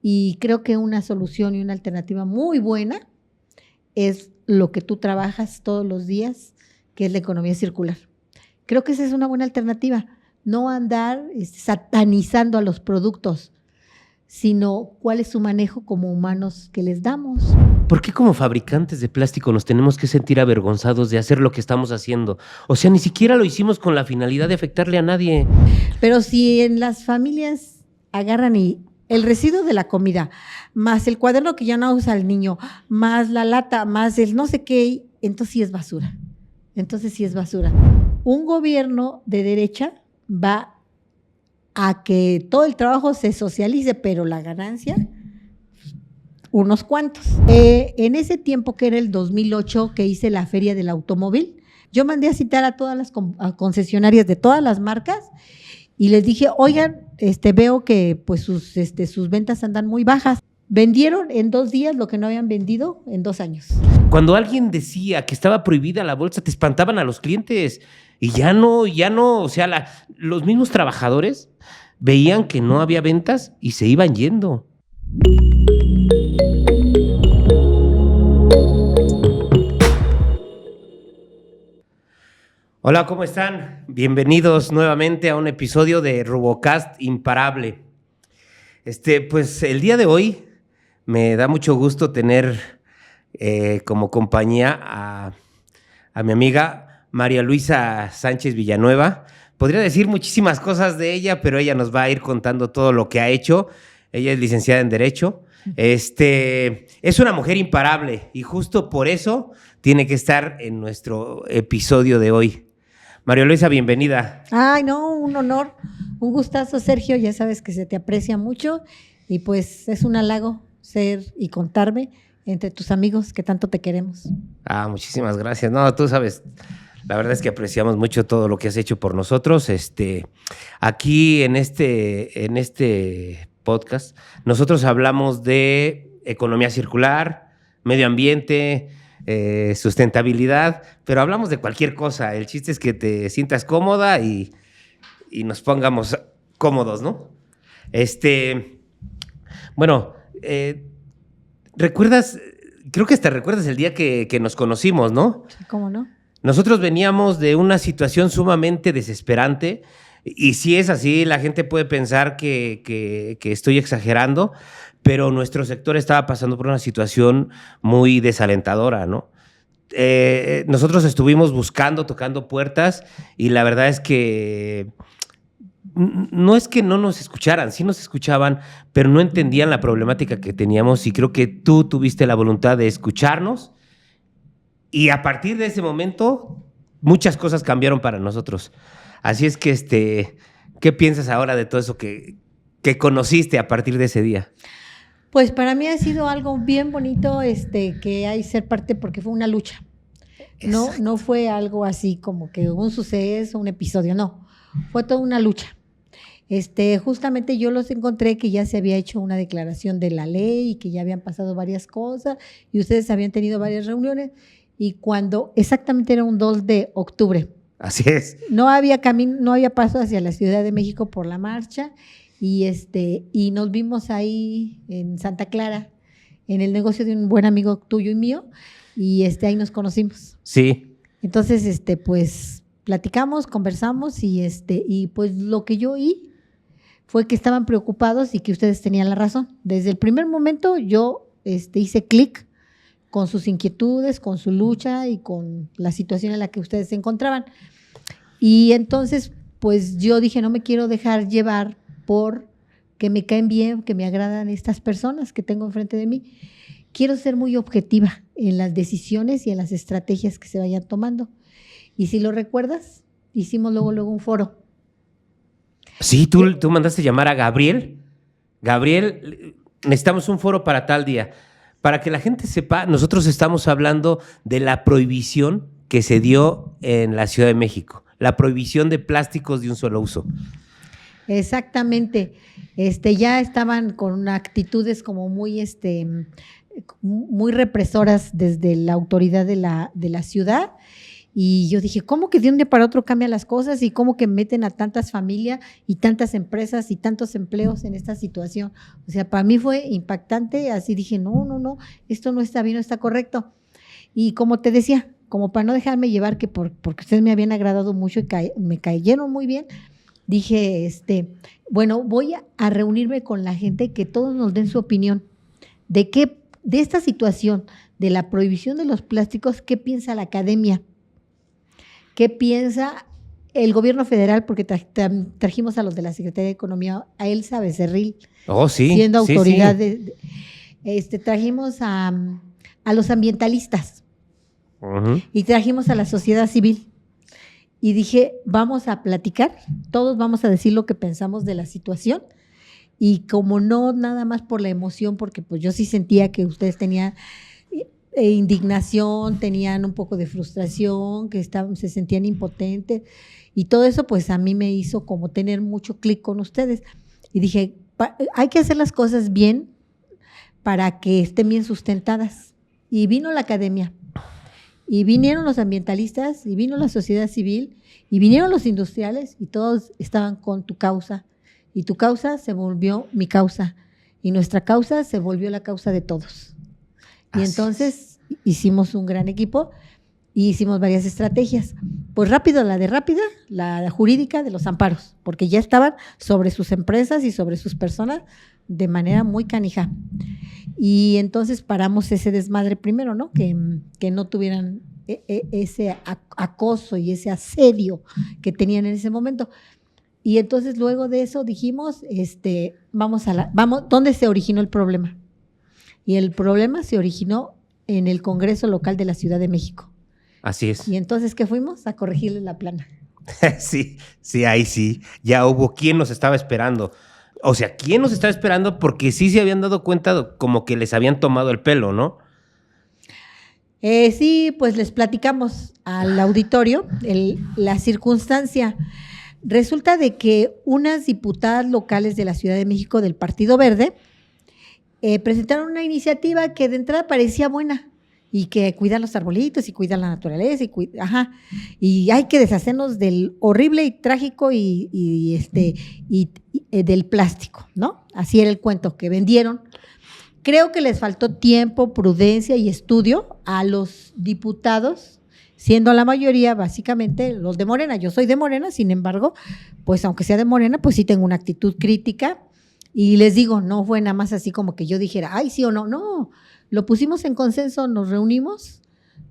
Y creo que una solución y una alternativa muy buena es lo que tú trabajas todos los días, que es la economía circular. Creo que esa es una buena alternativa, no andar satanizando a los productos, sino cuál es su manejo como humanos que les damos. ¿Por qué como fabricantes de plástico nos tenemos que sentir avergonzados de hacer lo que estamos haciendo? O sea, ni siquiera lo hicimos con la finalidad de afectarle a nadie. Pero si en las familias agarran y el residuo de la comida, más el cuaderno que ya no usa el niño, más la lata, más el no sé qué, entonces sí es basura. Un gobierno de derecha va a que todo el trabajo se socialice, pero la ganancia, unos cuantos. En ese tiempo que era el 2008, que hice la feria del automóvil, yo mandé a citar a todas las concesionarias de todas las marcas y les dije, oigan, veo que pues sus ventas andan muy bajas. Vendieron en 2 días lo que no habían vendido en 2 años. Cuando alguien decía que estaba prohibida la bolsa, te espantaban a los clientes. Y ya no, o sea, los mismos trabajadores veían que no había ventas y se iban yendo. Hola, ¿cómo están? Bienvenidos nuevamente a un episodio de Rubocast Imparable. Pues el día de hoy me da mucho gusto tener como compañía a mi amiga María Luisa Sánchez Villanueva. Podría decir muchísimas cosas de ella, pero ella nos va a ir contando todo lo que ha hecho. Ella es licenciada en Derecho. Es una mujer imparable y justo por eso tiene que estar en nuestro episodio de hoy. María Luisa, bienvenida. Ay, no, un honor, un gustazo, Sergio. Ya sabes que se te aprecia mucho y pues es un halago ser y contarme entre tus amigos que tanto te queremos. Muchísimas gracias. No, tú sabes, la verdad es que apreciamos mucho todo lo que has hecho por nosotros. Aquí en este podcast, nosotros hablamos de economía circular, medio ambiente, sustentabilidad, pero hablamos de cualquier cosa. El chiste es que te sientas cómoda y nos pongamos cómodos, ¿no? Bueno, ¿recuerdas? Creo que hasta recuerdas el día que nos conocimos, ¿no? ¿Cómo no? Nosotros veníamos de una situación sumamente desesperante y si es así, la gente puede pensar que estoy exagerando, pero nuestro sector estaba pasando por una situación muy desalentadora, ¿no? Nosotros estuvimos buscando, tocando puertas y la verdad es que no es que no nos escucharan, sí nos escuchaban, pero no entendían la problemática que teníamos y creo que tú tuviste la voluntad de escucharnos y a partir de ese momento muchas cosas cambiaron para nosotros. Así es que, ¿qué piensas ahora de todo eso que conociste a partir de ese día? Pues para mí ha sido algo bien bonito que hay ser parte porque fue una lucha. No fue algo así como que un suceso, un episodio, no. Fue toda una lucha. Justamente yo los encontré que ya se había hecho una declaración de la ley y que ya habían pasado varias cosas y ustedes habían tenido varias reuniones y cuando exactamente era un 2 de octubre. Así es. No había paso hacia la Ciudad de México por la marcha y nos vimos ahí en Santa Clara, en el negocio de un buen amigo tuyo y mío y ahí nos conocimos. Sí. Entonces, pues platicamos, conversamos y pues lo que yo oí fue que estaban preocupados y que ustedes tenían la razón. Desde el primer momento yo hice clic con sus inquietudes, con su lucha y con la situación en la que ustedes se encontraban. Y entonces, pues yo dije, no me quiero dejar llevar por que me caen bien, que me agradan estas personas que tengo enfrente de mí. Quiero ser muy objetiva en las decisiones y en las estrategias que se vayan tomando. Y si lo recuerdas, hicimos luego un foro. Sí, tú mandaste llamar a Gabriel. Gabriel, necesitamos un foro para tal día. Para que la gente sepa, nosotros estamos hablando de la prohibición que se dio en la Ciudad de México. La prohibición de plásticos de un solo uso. Exactamente. Ya estaban con actitudes como muy represoras desde la autoridad de la ciudad Y yo dije, ¿cómo que de un día para otro cambian las cosas y cómo que meten a tantas familias y tantas empresas y tantos empleos en esta situación? O sea, para mí fue impactante, así dije, no, esto no está bien, no está correcto. Y como te decía, como para no dejarme llevar, que porque ustedes me habían agradado mucho y me cayeron muy bien, dije, bueno, voy a reunirme con la gente, que todos nos den su opinión de esta situación de la prohibición de los plásticos, qué piensa la academia, qué piensa el gobierno federal, porque trajimos a los de la Secretaría de Economía, a Elsa Becerril, siendo autoridad. Sí. Trajimos a los ambientalistas y trajimos a la sociedad civil. Y dije, vamos a platicar, todos vamos a decir lo que pensamos de la situación. Y como no nada más por la emoción, porque pues yo sí sentía que ustedes tenían indignación, tenían un poco de frustración, que se sentían impotentes, y todo eso pues a mí me hizo como tener mucho clic con ustedes. Y dije, hay que hacer las cosas bien para que estén bien sustentadas. Y vino la academia, y vinieron los ambientalistas, y vino la sociedad civil, y vinieron los industriales, y todos estaban con tu causa. Y tu causa se volvió mi causa, y nuestra causa se volvió la causa de todos. Y entonces hicimos un gran equipo y hicimos varias estrategias. Pues rápida, la jurídica de los amparos, porque ya estaban sobre sus empresas y sobre sus personas de manera muy canija. Y entonces paramos ese desmadre primero, ¿no? Que no tuvieran ese acoso y ese asedio que tenían en ese momento. Y entonces luego de eso dijimos, vamos, ¿dónde se originó el problema? Y el problema se originó en el Congreso local de la Ciudad de México. Así es. Y entonces, ¿qué fuimos? A corregirle la plana. Sí, ahí sí. Ya hubo quien nos estaba esperando. O sea, ¿quién nos estaba esperando? Porque sí se habían dado cuenta como que les habían tomado el pelo, ¿no? Sí, pues les platicamos al auditorio la circunstancia. Resulta de que unas diputadas locales de la Ciudad de México del Partido Verde presentaron una iniciativa que de entrada parecía buena, y que cuidar los arbolitos y cuidar la naturaleza y hay que deshacernos del horrible y trágico y del plástico, ¿no? Así era el cuento que vendieron. Creo que les faltó tiempo, prudencia y estudio a los diputados, siendo la mayoría básicamente los de Morena. Yo soy de Morena, sin embargo, pues aunque sea de Morena, pues sí tengo una actitud crítica. Y les digo, no fue nada más así como que yo dijera, ay, sí o no. No, lo pusimos en consenso, nos reunimos.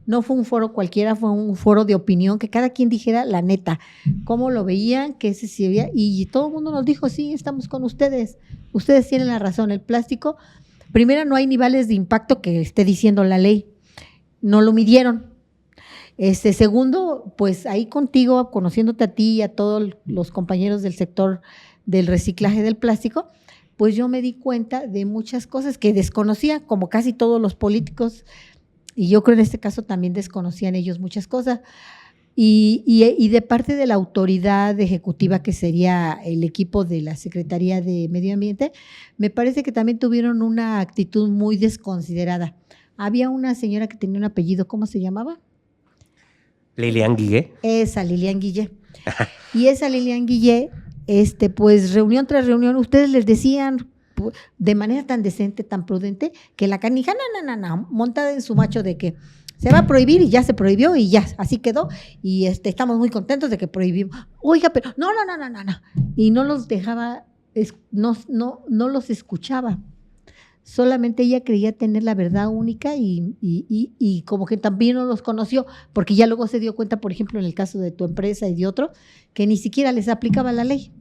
No fue un foro cualquiera, fue un foro de opinión, que cada quien dijera la neta, cómo lo veían, qué se veía. Y todo el mundo nos dijo, sí, estamos con ustedes. Ustedes tienen la razón. El plástico, primero, no hay niveles de impacto que esté diciendo la ley. No lo midieron. Segundo, pues ahí contigo, conociéndote a ti y a todos los compañeros del sector del reciclaje del plástico, pues yo me di cuenta de muchas cosas que desconocía, como casi todos los políticos, y yo creo en este caso también desconocían ellos muchas cosas. Y de parte de la autoridad ejecutiva, que sería el equipo de la Secretaría de Medio Ambiente, me parece que también tuvieron una actitud muy desconsiderada. Había una señora que tenía un apellido, ¿cómo se llamaba? Lilian Guillé. Esa, Lilian Guillé. Y esa Lilian Guillé, pues reunión tras reunión, ustedes les decían de manera tan decente, tan prudente, que la canija, no, montada en su macho de que se va a prohibir y ya se prohibió y ya, así quedó, y estamos muy contentos de que prohibimos. Oiga, pero no. Y no los dejaba, no los escuchaba. Solamente ella creía tener la verdad única y como que también no los conoció, porque ya luego se dio cuenta, por ejemplo, en el caso de tu empresa y de otro, que ni siquiera les aplicaba la ley.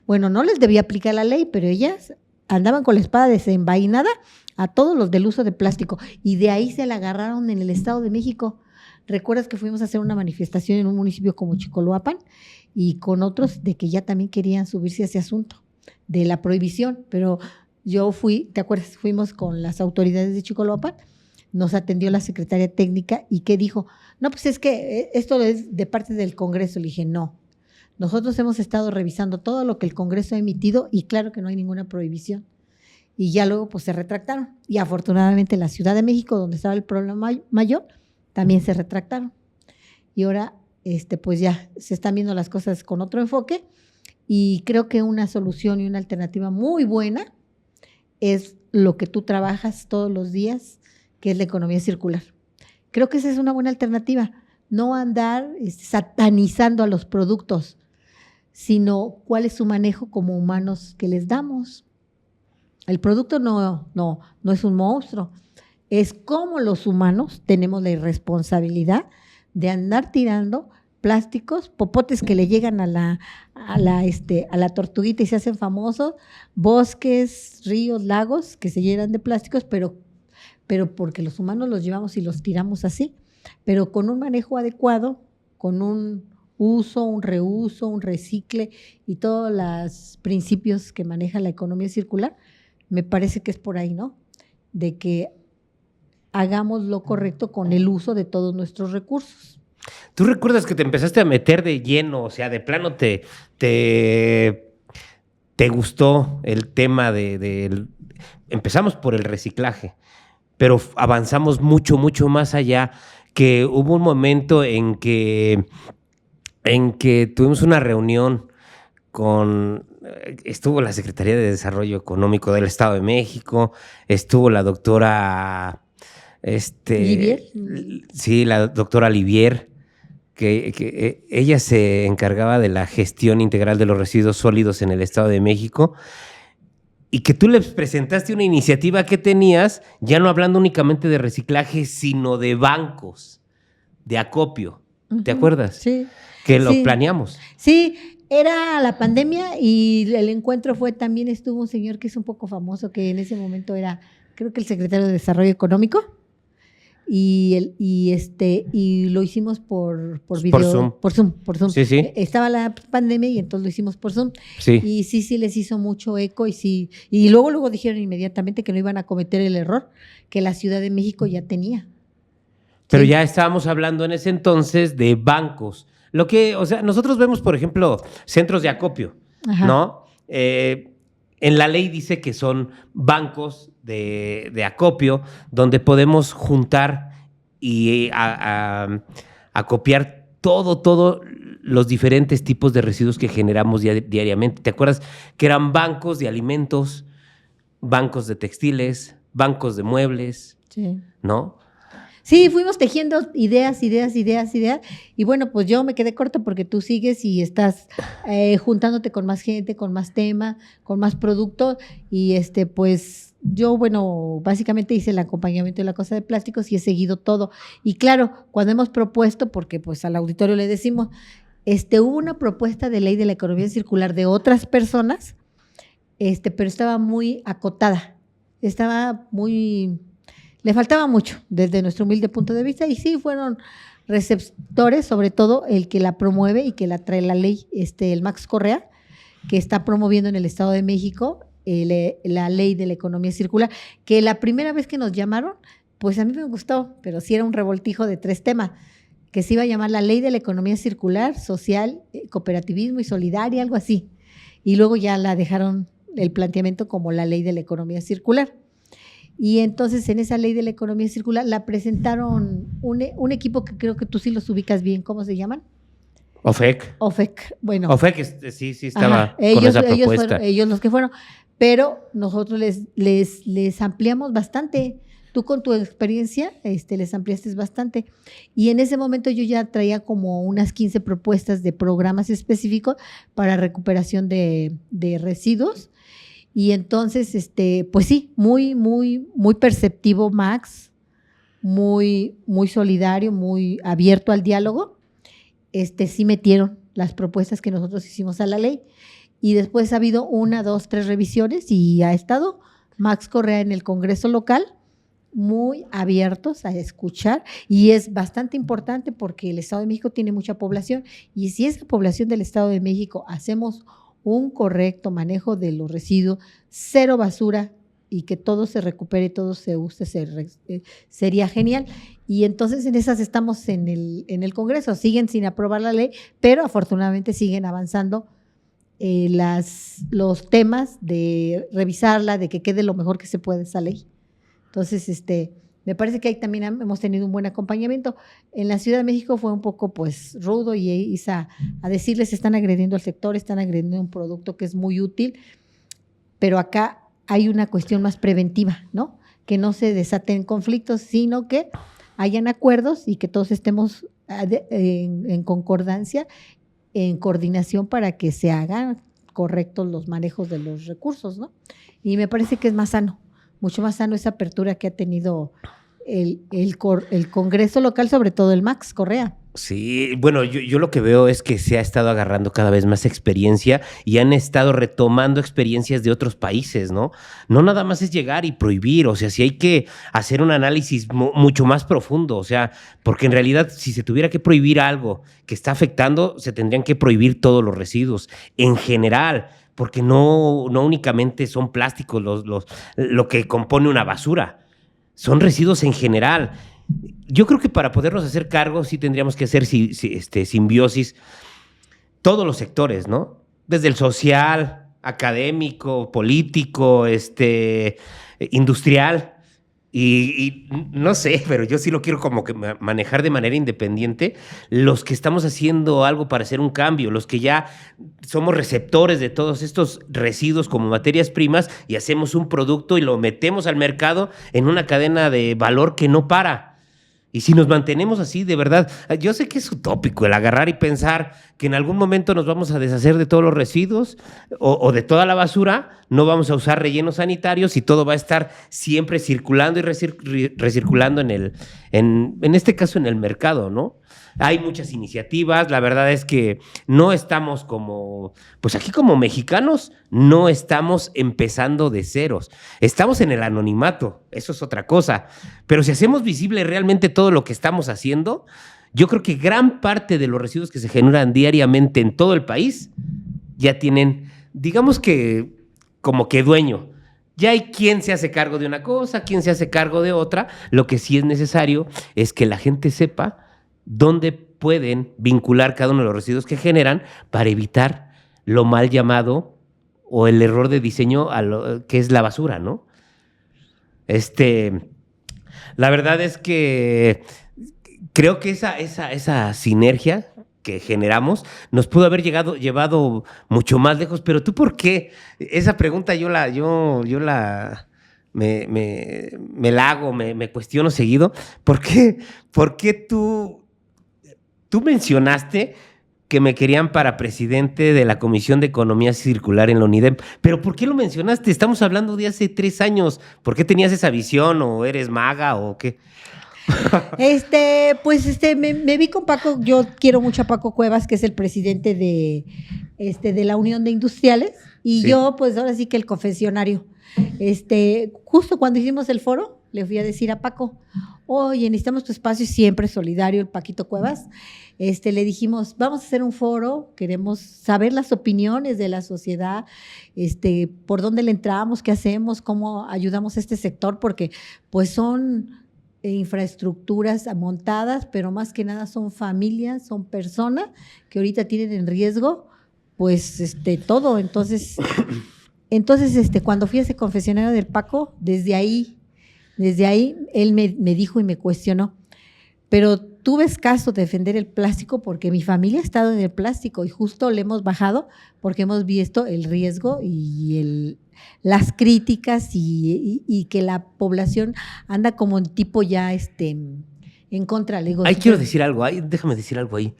Bueno, no les debía aplicar la ley, pero ellas andaban con la espada desenvainada a todos los del uso de plástico, y de ahí se la agarraron en el Estado de México. ¿Recuerdas que fuimos a hacer una manifestación en un municipio como Chicoloapan y con otros de que ya también querían subirse a ese asunto de la prohibición? Pero yo ¿te acuerdas? Fuimos con las autoridades de Chicoloapan, nos atendió la secretaria técnica y ¿qué dijo? No, pues es que esto es de parte del Congreso. Le dije, no, nosotros hemos estado revisando todo lo que el Congreso ha emitido y claro que no hay ninguna prohibición. Y ya luego pues se retractaron. Y afortunadamente en la Ciudad de México, donde estaba el problema mayor, también se retractaron. y ahora pues ya se están viendo las cosas con otro enfoque y creo que una solución y una alternativa muy buena es lo que tú trabajas todos los días, que es la economía circular. Creo que esa es una buena alternativa, no andar satanizando a los productos, sino cuál es su manejo como humanos que les damos. El producto no es un monstruo, es como los humanos tenemos la irresponsabilidad de andar tirando plásticos, popotes que le llegan a la tortuguita y se hacen famosos, bosques, ríos, lagos que se llenan de plásticos, pero porque los humanos los llevamos y los tiramos así, pero con un manejo adecuado, con un uso, un reuso, un recicle y todos los principios que maneja la economía circular, me parece que es por ahí, ¿no? De que hagamos lo correcto con el uso de todos nuestros recursos. ¿Tú recuerdas que te empezaste a meter de lleno? O sea, de plano te gustó el tema empezamos por el reciclaje, pero avanzamos mucho, mucho más allá, que hubo un momento en que tuvimos una reunión estuvo la Secretaría de Desarrollo Económico del Estado de México, estuvo la doctora ¿Livier? Sí, la doctora Livier, que ella se encargaba de la gestión integral de los residuos sólidos en el Estado de México, y que tú les presentaste una iniciativa que tenías, ya no hablando únicamente de reciclaje, sino de bancos, de acopio. ¿Te acuerdas? Sí. Que lo planeamos. Sí, era la pandemia y el encuentro también estuvo un señor que es un poco famoso, que en ese momento era, creo que el secretario de Desarrollo Económico, y lo hicimos por video, por Zoom. Sí, sí. Estaba la pandemia y entonces lo hicimos por Zoom. Sí. Y sí les hizo mucho eco y luego dijeron inmediatamente que no iban a cometer el error que la Ciudad de México ya tenía. Pero sí. Ya estábamos hablando en ese entonces de bancos. Nosotros vemos, por ejemplo, centros de acopio, Ajá. ¿no? En la ley dice que son bancos de acopio donde podemos juntar y acopiar todos los diferentes tipos de residuos que generamos diariamente. ¿Te acuerdas que eran bancos de alimentos, bancos de textiles, bancos de muebles? Sí. ¿No? Sí, fuimos tejiendo ideas. Y bueno, pues yo me quedé corta porque tú sigues y estás juntándote con más gente, con más tema, con más producto. Y pues yo, bueno, básicamente hice el acompañamiento de la cosa de plásticos y he seguido todo. Y claro, cuando hemos propuesto, porque pues al auditorio le decimos, hubo una propuesta de ley de la economía circular de otras personas, pero estaba muy acotada. Le faltaba mucho desde nuestro humilde punto de vista y sí fueron receptores, sobre todo el que la promueve y que la trae la ley, el Max Correa, que está promoviendo en el Estado de México la ley de la economía circular, que la primera vez que nos llamaron, pues a mí me gustó, pero sí era un revoltijo de 3 temas, que se iba a llamar la ley de la economía circular, social, cooperativismo y solidaria, algo así. Y luego ya la dejaron el planteamiento como la ley de la economía circular. Y entonces en esa ley de la economía circular la presentaron un equipo que creo que tú sí los ubicas bien. ¿Cómo se llaman? OFEC. Bueno. OFEC sí estaba con esa propuesta. Ellos los que fueron, pero nosotros les ampliamos bastante. Tú con tu experiencia les ampliaste bastante. Y en ese momento yo ya traía como unas 15 propuestas de programas específicos para recuperación de residuos. Y entonces, pues sí, muy, muy, muy perceptivo Max, muy, muy solidario, muy abierto al diálogo. Sí metieron las propuestas que nosotros hicimos a la ley. Y después ha habido 1, 2, 3 revisiones y ha estado Max Correa en el Congreso local, muy abiertos a escuchar. Y es bastante importante porque el Estado de México tiene mucha población. Y si esa población del Estado de México hacemos un correcto manejo de los residuos, 0 basura y que todo se recupere, todo se use, sería genial. Y entonces en esas estamos en el Congreso, siguen sin aprobar la ley, pero afortunadamente siguen avanzando los temas de revisarla, de que quede lo mejor que se pueda esa ley. Entonces, Me parece que ahí también hemos tenido un buen acompañamiento. En la Ciudad de México fue un poco pues rudo y a decirles están agrediendo al sector, están agrediendo un producto que es muy útil, pero acá hay una cuestión más preventiva, ¿no? Que no se desaten conflictos, sino que hayan acuerdos y que todos estemos en concordancia, en coordinación para que se hagan correctos los manejos de los recursos, ¿no? Y me parece que es más sano, mucho más sano esa apertura que ha tenido el Congreso local, sobre todo el Max Correa. Sí, bueno, yo lo que veo es que se ha estado agarrando cada vez más experiencia y han estado retomando experiencias de otros países, ¿no? No nada más es llegar y prohibir, o sea, si hay que hacer un análisis mucho más profundo, o sea, porque en realidad si se tuviera que prohibir algo que está afectando, se tendrían que prohibir todos los residuos en general, porque no únicamente son plásticos lo que compone una basura, son residuos en general. Yo creo que para podernos hacer cargo sí tendríamos que hacer simbiosis todos los sectores, ¿no? Desde el social, académico, político, industrial. Y no sé, pero yo sí lo quiero como que manejar de manera independiente. Los que estamos haciendo algo para hacer un cambio, los que ya somos receptores de todos estos residuos como materias primas y hacemos un producto y lo metemos al mercado en una cadena de valor que no para. Y si nos mantenemos así, de verdad, yo sé que es utópico el agarrar y pensar que en algún momento nos vamos a deshacer de todos los residuos o de toda la basura, no vamos a usar rellenos sanitarios y todo va a estar siempre circulando y recirculando en este caso en el mercado, ¿no? Hay muchas iniciativas, la verdad es que no estamos pues aquí como mexicanos, no estamos empezando de ceros, estamos en el anonimato, eso es otra cosa, pero si hacemos visible realmente todo lo que estamos haciendo, yo creo que gran parte de los residuos que se generan diariamente en todo el país ya tienen, digamos que como que dueño. Ya hay quien se hace cargo de una cosa, quien se hace cargo de otra. Lo que sí es necesario es que la gente sepa dónde pueden vincular cada uno de los residuos que generan para evitar lo mal llamado o el error de diseño que es la basura, ¿no? La verdad es que creo que esa sinergia que generamos nos pudo haber llevado mucho más lejos, pero ¿tú por qué? Esa pregunta yo me la hago, me cuestiono seguido. ¿Por qué tú mencionaste que me querían para presidente de la Comisión de Economía Circular en la UNIDEM? ¿Pero por qué lo mencionaste? Estamos hablando de hace 3 años. ¿Por qué tenías esa visión? ¿O eres maga o qué? Me vi con Paco. Yo quiero mucho a Paco Cuevas, que es el presidente de la Unión de Industriales, y sí. Yo, pues ahora sí que el confesionario. Justo cuando hicimos el foro, le fui a decir a Paco, oye, necesitamos tu espacio, siempre solidario, el Paquito Cuevas. Le dijimos, vamos a hacer un foro, queremos saber las opiniones de la sociedad, por dónde le entramos, qué hacemos, cómo ayudamos a este sector, porque pues son infraestructuras montadas, pero más que nada son familias, son personas que ahorita tienen en riesgo, pues, todo. Entonces, cuando fui a ese confesionario del Paco, desde ahí, él me dijo y me cuestionó, pero tú ves caso de defender el plástico porque mi familia ha estado en el plástico y justo le hemos bajado porque hemos visto el riesgo y las críticas y que la población anda como en tipo ya en contra. Le digo, quiero decir algo, déjame decir algo ahí.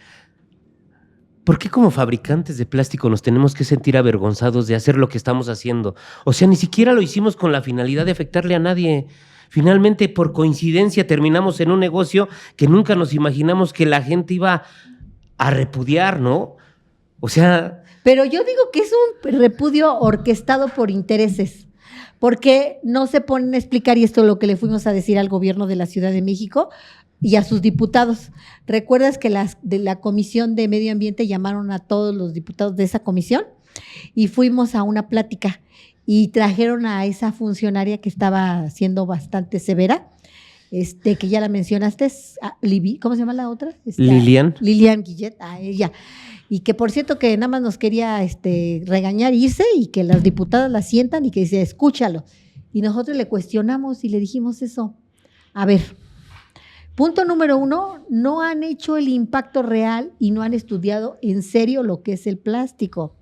¿Por qué como fabricantes de plástico nos tenemos que sentir avergonzados de hacer lo que estamos haciendo? O sea, ni siquiera lo hicimos con la finalidad de afectarle a nadie. Finalmente, por coincidencia, terminamos en un negocio que nunca nos imaginamos que la gente iba a repudiar, ¿no? O sea... Pero yo digo que es un repudio orquestado por intereses, porque no se ponen a explicar, y esto es lo que le fuimos a decir al gobierno de la Ciudad de México y a sus diputados. ¿Recuerdas que de la Comisión de Medio Ambiente llamaron a todos los diputados de esa comisión? Y fuimos a una plática y trajeron a esa funcionaria que estaba siendo bastante severa, que ya la mencionaste, ¿cómo se llama la otra? Lilian Guillet, a ella. Y que por cierto que nada más nos quería regañar, irse, y que las diputadas la sientan y que dice, escúchalo. Y nosotros le cuestionamos y le dijimos eso. A ver, punto número 1, no han hecho el impacto real y no han estudiado en serio lo que es el plástico.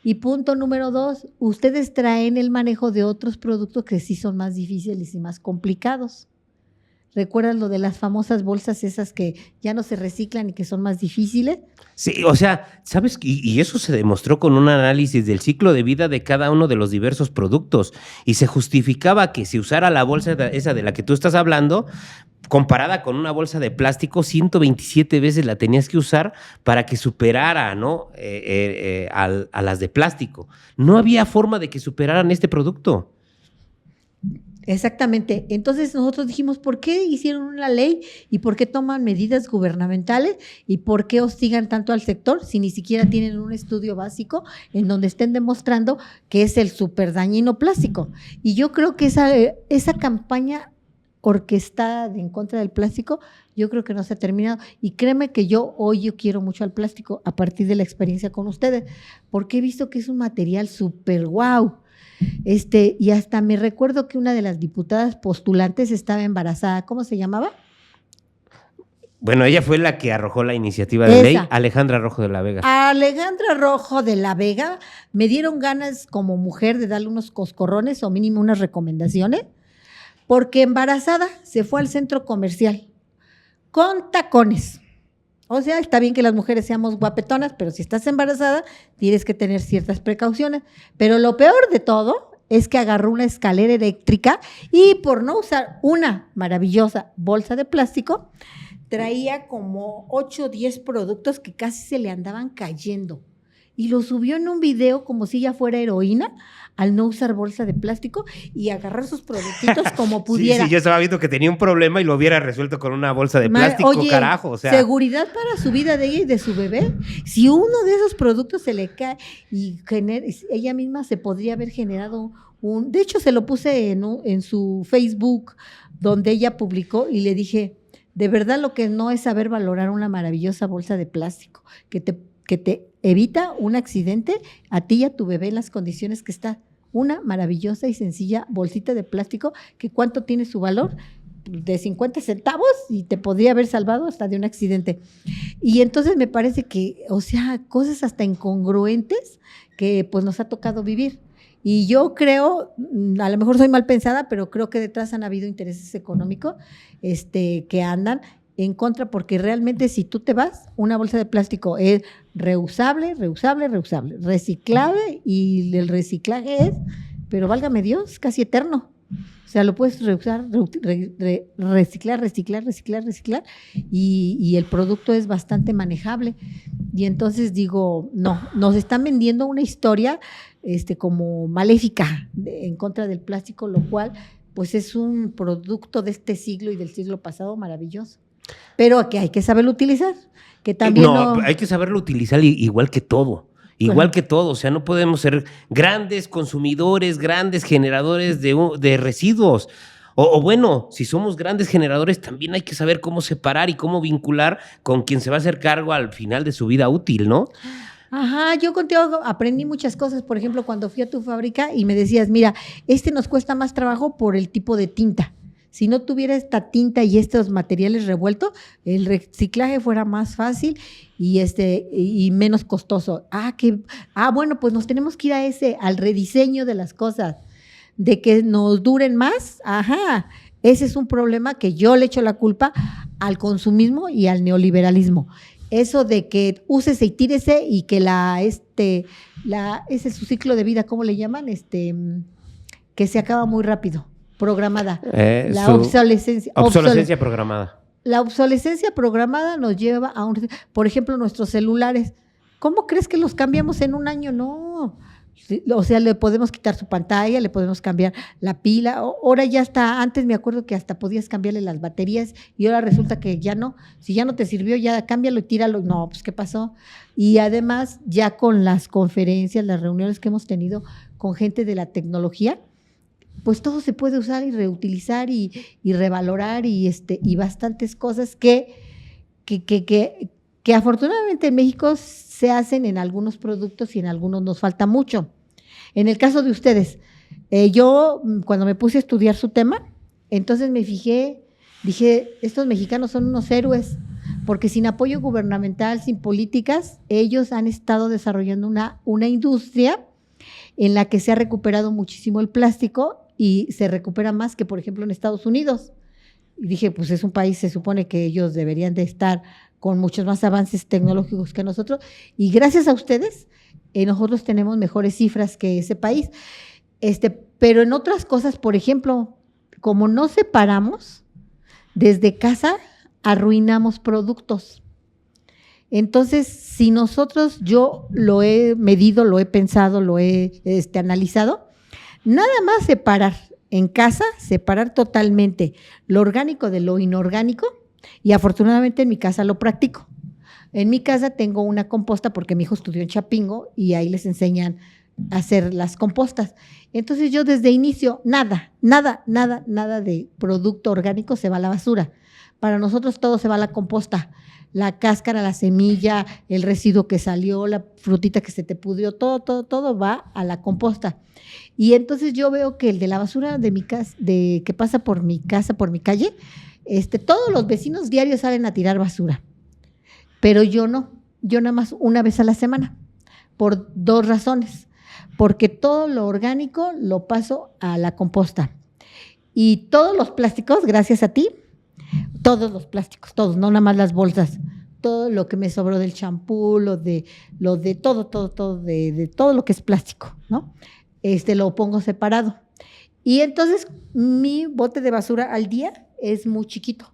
Y punto número 2, ustedes traen el manejo de otros productos que sí son más difíciles y más complicados. ¿Recuerdas lo de las famosas bolsas esas que ya no se reciclan y que son más difíciles? Sí, o sea, ¿sabes? Y eso se demostró con un análisis del ciclo de vida de cada uno de los diversos productos. Y se justificaba que si usara la bolsa esa de la que tú estás hablando, comparada con una bolsa de plástico, 127 veces la tenías que usar para que superara, ¿no? A las de plástico. No había forma de que superaran este producto. Exactamente. Entonces nosotros dijimos, ¿por qué hicieron una ley y por qué toman medidas gubernamentales y por qué hostigan tanto al sector si ni siquiera tienen un estudio básico en donde estén demostrando que es el súper dañino plástico? Y yo creo que esa campaña orquestada en contra del plástico, yo creo que no se ha terminado. Y créeme que yo quiero mucho al plástico a partir de la experiencia con ustedes, porque he visto que es un material súper guau. Y hasta me recuerdo que una de las diputadas postulantes estaba embarazada. ¿Cómo se llamaba? Bueno, ella fue la que arrojó la iniciativa de ley, Alejandra Rojo de la Vega. Alejandra Rojo de la Vega, me dieron ganas como mujer de darle unos coscorrones o mínimo unas recomendaciones, porque embarazada se fue al centro comercial con tacones. O sea, está bien que las mujeres seamos guapetonas, pero si estás embarazada, tienes que tener ciertas precauciones. Pero lo peor de todo es que agarró una escalera eléctrica y por no usar una maravillosa bolsa de plástico, traía como 8 o 10 productos que casi se le andaban cayendo. Y lo subió en un video como si ella fuera heroína al no usar bolsa de plástico y agarrar sus productitos como pudiera. Sí, yo estaba viendo que tenía un problema y lo hubiera resuelto con una bolsa de plástico, oye, carajo. O sea, seguridad para su vida de ella y de su bebé. Si uno de esos productos se le cae y ella misma se podría haber generado de hecho se lo puse en su Facebook donde ella publicó y le dije, de verdad lo que no es saber valorar una maravillosa bolsa de plástico que te evita un accidente a ti y a tu bebé en las condiciones que está. Una maravillosa y sencilla bolsita de plástico que ¿cuánto tiene su valor? De 50 centavos y te podría haber salvado hasta de un accidente. Y entonces me parece que, o sea, cosas hasta incongruentes que pues nos ha tocado vivir. Y yo creo, a lo mejor soy mal pensada, pero creo que detrás han habido intereses económicos que andan en contra, porque realmente si tú te vas, una bolsa de plástico es reusable, reciclable, y el reciclaje es, pero válgame Dios, casi eterno. O sea, lo puedes reusar, reciclar, y el producto es bastante manejable. Y entonces digo, no, nos están vendiendo una historia como maléfica en contra del plástico, lo cual pues es un producto de este siglo y del siglo pasado maravilloso. Pero que hay que saberlo utilizar, que también hay que saberlo utilizar igual que todo. Igual que todo, o sea, no podemos ser grandes consumidores, grandes generadores de residuos. O bueno, si somos grandes generadores, también hay que saber cómo separar y cómo vincular con quien se va a hacer cargo al final de su vida útil, ¿no? Ajá, yo contigo aprendí muchas cosas, por ejemplo, cuando fui a tu fábrica y me decías, mira, nos cuesta más trabajo por el tipo de tinta. Si no tuviera esta tinta y estos materiales revueltos, el reciclaje fuera más fácil y menos costoso. Bueno, pues nos tenemos que ir al rediseño de las cosas, de que nos duren más. Ajá, ese es un problema que yo le echo la culpa al consumismo y al neoliberalismo. Eso de que úsese y tírese y que ese es su ciclo de vida, ¿cómo le llaman? Que se acaba muy rápido. Programada. La obsolescencia programada. La obsolescencia programada nos lleva a por ejemplo, nuestros celulares. ¿Cómo crees que los cambiamos en un año? No. O sea, le podemos quitar su pantalla, le podemos cambiar la pila. Ahora ya está, antes me acuerdo que hasta podías cambiarle las baterías y ahora resulta que ya no. Si ya no te sirvió, ya cámbialo y tíralo. No, pues ¿qué pasó? Y además, ya con las conferencias, las reuniones que hemos tenido con gente de la tecnología, pues todo se puede usar y reutilizar y revalorar y bastantes cosas que afortunadamente en México se hacen en algunos productos y en algunos nos falta mucho. En el caso de ustedes, yo cuando me puse a estudiar su tema, Entonces me fijé, dije, estos mexicanos son unos héroes, porque sin apoyo gubernamental, sin políticas, ellos han estado desarrollando una industria en la que se ha recuperado muchísimo el plástico y se recupera más que, por ejemplo, en Estados Unidos. Y dije, pues es un país, se supone que ellos deberían de estar con muchos más avances tecnológicos que nosotros, y gracias a ustedes, nosotros tenemos mejores cifras que ese país. Pero en otras cosas, por ejemplo, como no separamos, desde casa arruinamos productos. Entonces, si nosotros, yo lo he medido, lo he pensado, lo he analizado, nada más separar en casa, separar totalmente lo orgánico de lo inorgánico, y afortunadamente en mi casa lo practico. En mi casa tengo una composta porque mi hijo estudió en Chapingo y ahí les enseñan a hacer las compostas. Entonces yo desde inicio, nada de producto orgánico se va a la basura. Para nosotros todo se va a la composta. La cáscara, la semilla, el residuo que salió, la frutita que se te pudrió, todo va a la composta. Y entonces yo veo que el de la basura de mi casa, que pasa por mi casa, por mi calle, todos los vecinos diarios salen a tirar basura. Pero yo no, yo nada más una vez a la semana, por 2 razones. Porque todo lo orgánico lo paso a la composta. Y todos los plásticos, gracias a ti, todos los plásticos, todos, no nada más las bolsas, todo lo que me sobró del champú, lo de todo, de todo lo que es plástico, ¿no? Lo pongo separado. Y entonces mi bote de basura al día es muy chiquito.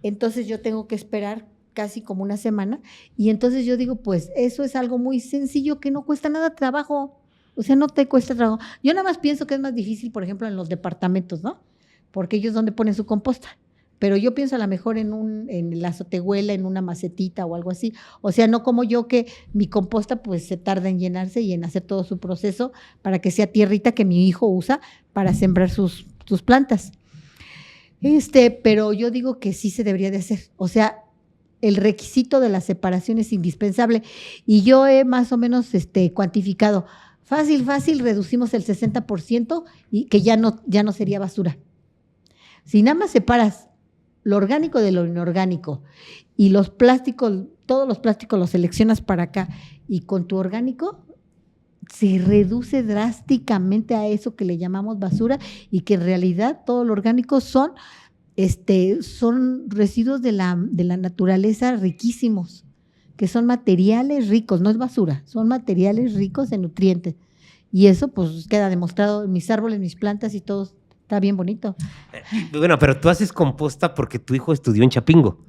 Entonces yo tengo que esperar casi como una semana, y entonces yo digo, pues eso es algo muy sencillo que no cuesta nada trabajo, o sea, no te cuesta trabajo. Yo nada más pienso que es más difícil, por ejemplo, en los departamentos, ¿no? Porque ellos donde ponen su composta, pero yo pienso a lo mejor en la azotehuela, en una macetita o algo así, o sea, no como yo que mi composta pues se tarda en llenarse y en hacer todo su proceso para que sea tierrita que mi hijo usa para sembrar sus plantas. Pero yo digo que sí se debería de hacer, o sea, el requisito de la separación es indispensable, y yo he más o menos cuantificado, fácil, reducimos el 60% y que ya no sería basura. Si nada más separas lo orgánico de lo inorgánico y los plásticos, todos los plásticos los seleccionas para acá, y con tu orgánico se reduce drásticamente a eso que le llamamos basura, y que en realidad todo lo orgánico son residuos de la naturaleza riquísimos, que son materiales ricos, no es basura, son materiales ricos en nutrientes. Y eso pues queda demostrado en mis árboles, mis plantas y todo, está bien bonito. Bueno, pero tú haces composta porque tu hijo estudió en Chapingo.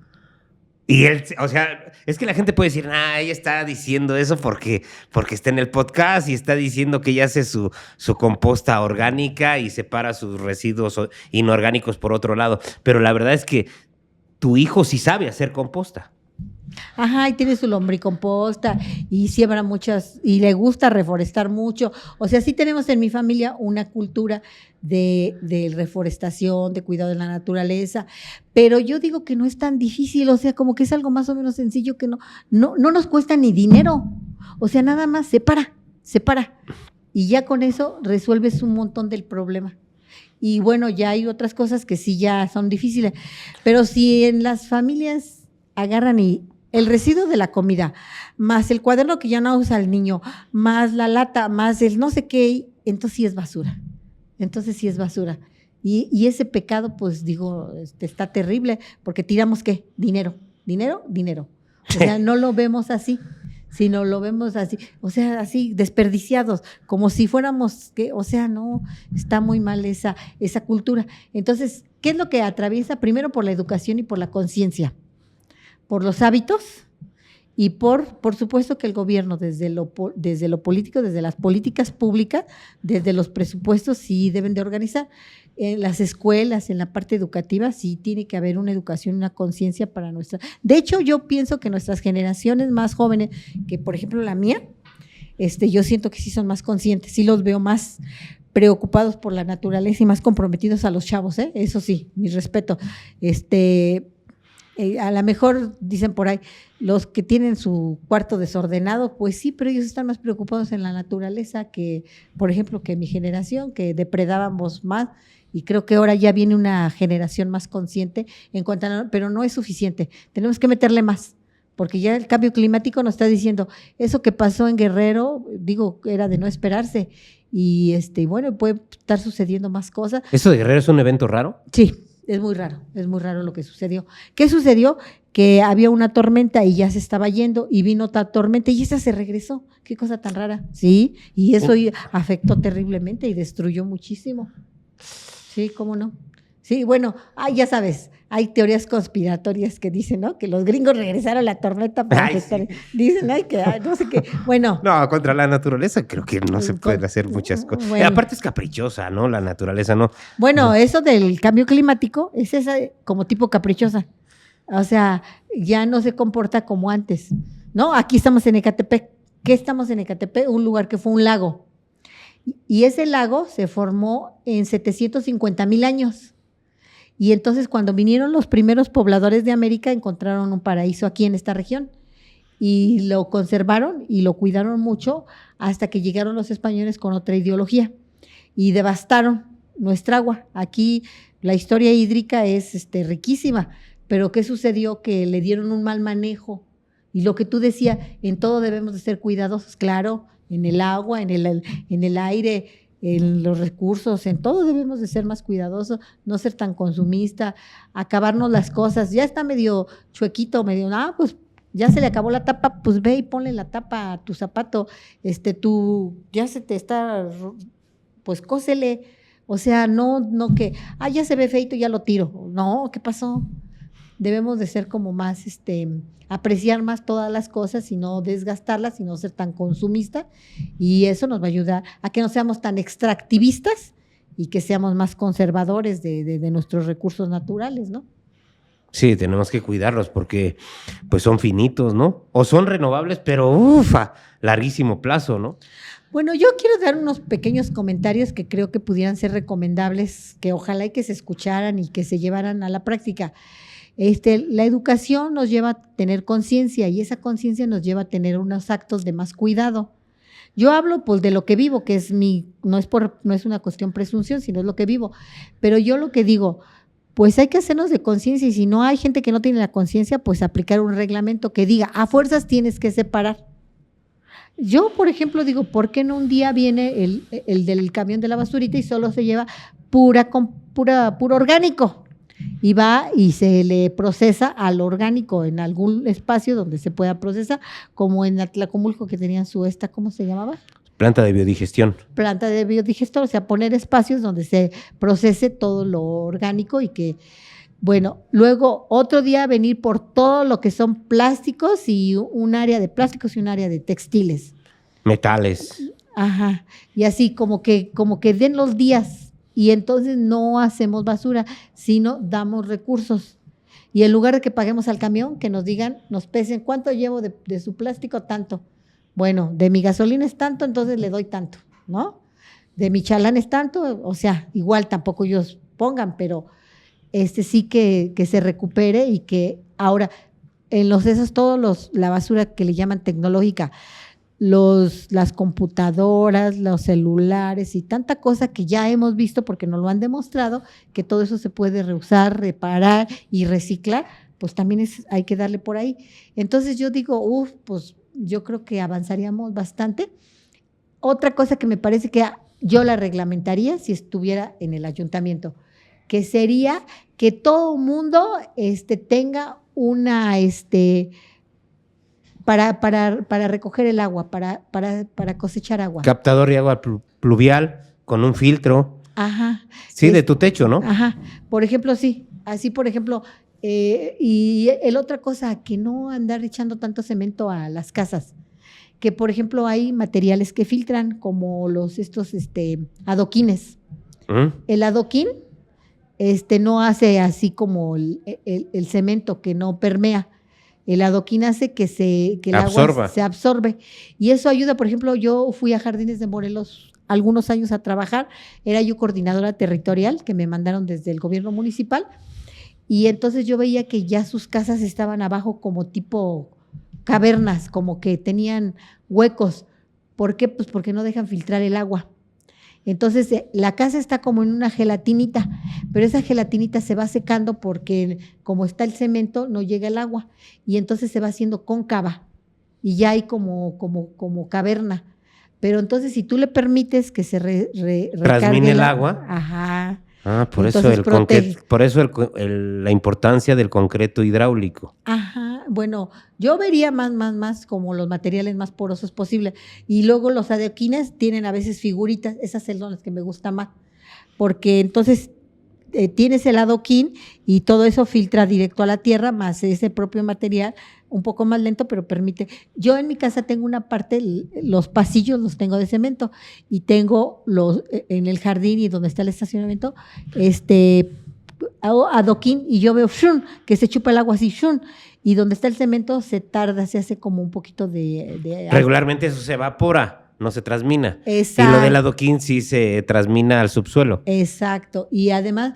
Y él, o sea, es que la gente puede decir, ella está diciendo eso porque está en el podcast y está diciendo que ella hace su composta orgánica y separa sus residuos inorgánicos por otro lado. Pero la verdad es que tu hijo sí sabe hacer composta. Ajá, y tiene su lombricomposta y siembra muchas, y le gusta reforestar mucho. O sea, sí tenemos en mi familia una cultura de reforestación, de cuidado de la naturaleza, pero yo digo que no es tan difícil, o sea, como que es algo más o menos sencillo, que no nos cuesta ni dinero. O sea, nada más separa, y ya con eso resuelves un montón del problema. Y bueno, ya hay otras cosas que sí ya son difíciles, pero si en las familias agarran y el residuo de la comida, más el cuaderno que ya no usa el niño, más la lata, más el no sé qué, entonces sí es basura. Y ese pecado, pues digo, está terrible, porque tiramos ¿qué? Dinero. O sea, no lo vemos así, sino lo vemos así, o sea, así desperdiciados, como si fuéramos, o sea, no, está muy mal esa cultura. Entonces, ¿qué es lo que atraviesa? Primero por la educación y por la conciencia, por los hábitos, y por supuesto que el gobierno desde lo político, desde las políticas públicas, desde los presupuestos sí deben de organizar. En las escuelas, en la parte educativa, sí tiene que haber una educación, una conciencia para nuestra. De hecho, yo pienso que nuestras generaciones más jóvenes, que por ejemplo la mía, yo siento que sí son más conscientes, sí los veo más preocupados por la naturaleza y más comprometidos a los chavos, eso sí, mi respeto. A lo mejor dicen por ahí, los que tienen su cuarto desordenado, pues sí, pero ellos están más preocupados en la naturaleza que, por ejemplo, que mi generación, que depredábamos más y creo que ahora ya viene una generación más consciente en cuanto pero no es suficiente, tenemos que meterle más, porque ya el cambio climático nos está diciendo, eso que pasó en Guerrero, digo, era de no esperarse, y bueno, puede estar sucediendo más cosas. ¿Eso de Guerrero es un evento raro? Sí, es muy raro lo que sucedió. ¿Qué sucedió? Que había una tormenta y ya se estaba yendo y vino otra tormenta y esa se regresó. Qué cosa tan rara. Sí, y eso afectó terriblemente y destruyó muchísimo. Sí, ¿cómo no? Sí, bueno, ya sabes, hay teorías conspiratorias que dicen, ¿no? Que los gringos regresaron a la tormenta para afectar. Sí. Dicen, que no sé qué. Bueno. No, contra la naturaleza creo que no se pueden hacer muchas cosas. Bueno. Aparte es caprichosa, ¿no? La naturaleza, ¿no? Bueno, eso del cambio climático es esa como tipo caprichosa. O sea, ya no se comporta como antes, ¿no? Aquí estamos en Ecatepec. ¿Qué estamos en Ecatepec? Un lugar que fue un lago. Y ese lago se formó en 750,000 años. Y entonces cuando vinieron los primeros pobladores de América encontraron un paraíso aquí en esta región y lo conservaron y lo cuidaron mucho hasta que llegaron los españoles con otra ideología y devastaron nuestra agua. Aquí la historia hídrica es riquísima, pero ¿qué sucedió? Que le dieron un mal manejo y lo que tú decías, en todo debemos de ser cuidadosos, claro, en el agua, en el aire, en los recursos, en todo debemos de ser más cuidadosos, no ser tan consumista, acabarnos las cosas. Ya está medio chuequito, pues ya se le acabó la tapa, pues ve y ponle la tapa a tu zapato, ya se te está, pues cósele. O sea, no que, ya se ve feito, ya lo tiro. No, ¿qué pasó? Debemos de ser como más, apreciar más todas las cosas y no desgastarlas y no ser tan consumista, y eso nos va a ayudar a que no seamos tan extractivistas y que seamos más conservadores de nuestros recursos naturales, ¿no? Sí, tenemos que cuidarlos porque pues son finitos, ¿no? O son renovables, pero a larguísimo plazo, ¿no? Bueno, yo quiero dar unos pequeños comentarios que creo que pudieran ser recomendables, que ojalá y que se escucharan y que se llevaran a la práctica. La educación nos lleva a tener conciencia y esa conciencia nos lleva a tener unos actos de más cuidado. Yo hablo pues de lo que vivo, que es no es una cuestión presunción, sino es lo que vivo. Pero yo lo que digo, pues hay que hacernos de conciencia y si no hay gente que no tiene la conciencia, pues aplicar un reglamento que diga, a fuerzas tienes que separar. Yo, por ejemplo, digo, ¿por qué no un día viene el del camión de la basurita y solo se lleva puro orgánico? Y va y se le procesa al orgánico en algún espacio donde se pueda procesar, como en Atlacomulco que tenían ¿cómo se llamaba? Planta de biodigestion. Planta de biodigestor, o sea, poner espacios donde se procese todo lo orgánico y que, bueno, luego otro día venir por todo lo que son plásticos y un área de plásticos y un área de textiles. Metales. Ajá, y así como que den los días. Y entonces no hacemos basura, sino damos recursos. Y en lugar de que paguemos al camión, que nos digan, nos pesen, ¿cuánto llevo de su plástico? Tanto. Bueno, de mi gasolina es tanto, entonces le doy tanto, ¿no? De mi chalán es tanto, o sea, igual tampoco ellos pongan, pero sí que se recupere y que ahora, en la basura que le llaman tecnológica, las computadoras, los celulares y tanta cosa que ya hemos visto porque nos lo han demostrado, que todo eso se puede reusar, reparar y reciclar, pues también hay que darle por ahí. Entonces yo digo, pues yo creo que avanzaríamos bastante. Otra cosa que me parece que yo la reglamentaría si estuviera en el ayuntamiento, que sería que todo mundo tenga una para recoger el agua, para cosechar agua. Captador de agua pluvial con un filtro. Ajá. Sí, de tu techo, ¿no? Ajá. Por ejemplo, sí. Así, por ejemplo, y otra cosa, que no andar echando tanto cemento a las casas. Que, por ejemplo, hay materiales que filtran, como estos adoquines. El adoquín no hace así como el cemento, que no permea. El adoquín hace que el agua se absorbe. Y eso ayuda, por ejemplo, yo fui a Jardines de Morelos algunos años a trabajar, era yo coordinadora territorial, que me mandaron desde el gobierno municipal, y entonces yo veía que ya sus casas estaban abajo como tipo cavernas, como que tenían huecos. ¿Por qué? Pues porque no dejan filtrar el agua. Entonces, la casa está como en una gelatinita, pero esa gelatinita se va secando porque como está el cemento, no llega el agua. Y entonces se va haciendo cóncava y ya hay como caverna. Pero entonces, si tú le permites que se recargue ¿Transmine el agua? Ajá. Por Entonces, eso, por eso la importancia del concreto hidráulico. Ajá, bueno, yo vería más como los materiales más porosos posible. Y luego los adoquines tienen a veces figuritas, esas son las que me gustan más, porque entonces tienes el adoquín y todo eso filtra directo a la tierra, más ese propio material, un poco más lento, pero permite. Yo en mi casa tengo una parte, los pasillos los tengo de cemento y tengo en el jardín y donde está el estacionamiento, adoquín y yo veo shun, que se chupa el agua así, shun, y donde está el cemento se tarda, se hace como un poquito de Regularmente eso se evapora, no se transmina. Exacto. Y lo del adoquín sí se transmina al subsuelo. Exacto. Y además,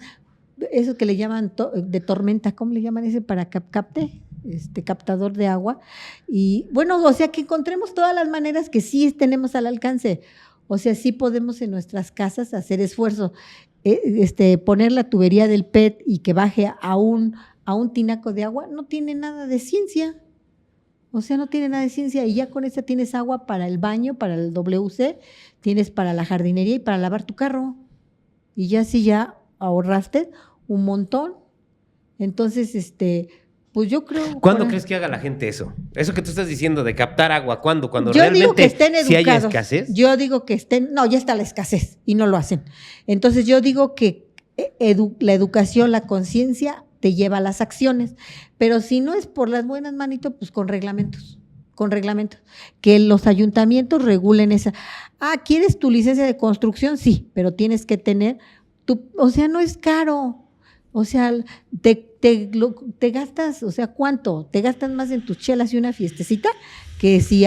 eso que le llaman de tormenta, ¿cómo le llaman ese para capte? Captador de agua. Y bueno, o sea que encontremos todas las maneras que sí tenemos al alcance. O sea, sí podemos en nuestras casas hacer esfuerzo. Poner la tubería del PET y que baje a un tinaco de agua no tiene nada de ciencia. O sea, no tiene nada de ciencia y ya con esa tienes agua para el baño, para el WC, tienes para la jardinería y para lavar tu carro. Y ya sí ya ahorraste un montón. Entonces, pues yo creo... ¿Cuándo crees que haga la gente eso? Eso que tú estás diciendo de captar agua, ¿cuándo? Cuando yo realmente digo que estén educados. Si haya escasez. Yo digo que no, ya está la escasez y no lo hacen. Entonces yo digo que la educación, la conciencia te lleva a las acciones, pero si no es por las buenas manitos, pues con reglamentos, que los ayuntamientos regulen esa. ¿Quieres tu licencia de construcción? Sí, pero tienes que tener o sea, no es caro. O sea, te gastas, o sea, ¿cuánto? Te gastas más en tus chelas y una fiestecita que si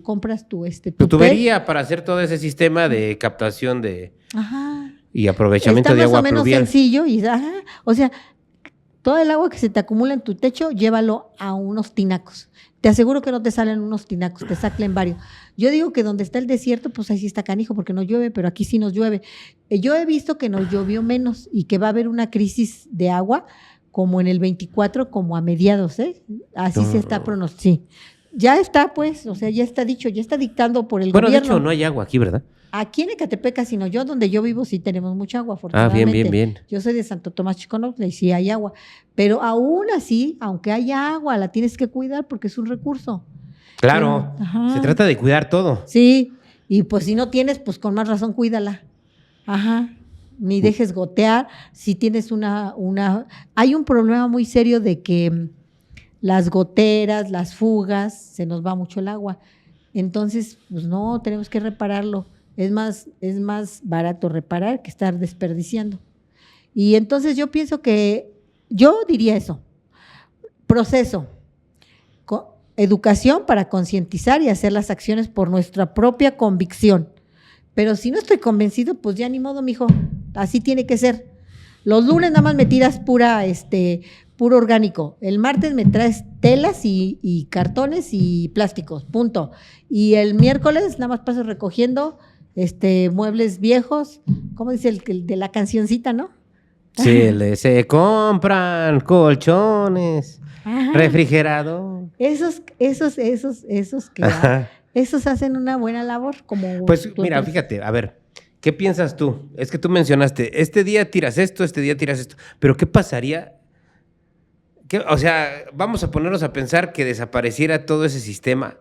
compras tu tubería para hacer todo ese sistema de captación ajá, y aprovechamiento de agua pluvial. Está más o menos sencillo y, o sea, todo el agua que se te acumula en tu techo, llévalo a unos tinacos. Te aseguro que no te salen unos tinacos, te salen varios. Yo digo que donde está el desierto, pues ahí sí está canijo porque no llueve, pero aquí sí nos llueve. Yo he visto que nos llovió menos y que va a haber una crisis de agua como en el 24, como a mediados, ¿eh? Así se está pronosticando. Sí. Ya está, pues, o sea, ya está dicho, ya está dictando por el gobierno. Bueno, de hecho, no hay agua aquí, ¿verdad? Aquí en Ecatepec, sino yo, donde yo vivo, sí tenemos mucha agua, afortunadamente. Bien. Yo soy de Santo Tomás Chiconoxtla y sí hay agua. Pero aún así, aunque haya agua, la tienes que cuidar porque es un recurso. Claro, se trata de cuidar todo. Sí, y pues si no tienes, pues con más razón cuídala. Ajá, ni dejes gotear. Si tienes hay un problema muy serio de que las goteras, las fugas, se nos va mucho el agua. Entonces, pues no, tenemos que repararlo. Es más barato reparar que estar desperdiciando. Y entonces yo pienso yo diría eso, proceso, educación para concientizar y hacer las acciones por nuestra propia convicción. Pero si no estoy convencido, pues ya ni modo, mijo, así tiene que ser. Los lunes nada más me tiras puro orgánico. El martes me traes telas y cartones y plásticos, punto. Y el miércoles nada más paso recogiendo muebles viejos, ¿cómo dice el de la cancioncita, no? Sí, se compran colchones, refrigerador. Esos hacen una buena labor. Pues mira, fíjate, a ver, ¿qué piensas tú? Es que tú mencionaste, este día tiras esto, pero ¿qué pasaría? O sea, vamos a ponernos a pensar que desapareciera todo ese sistema.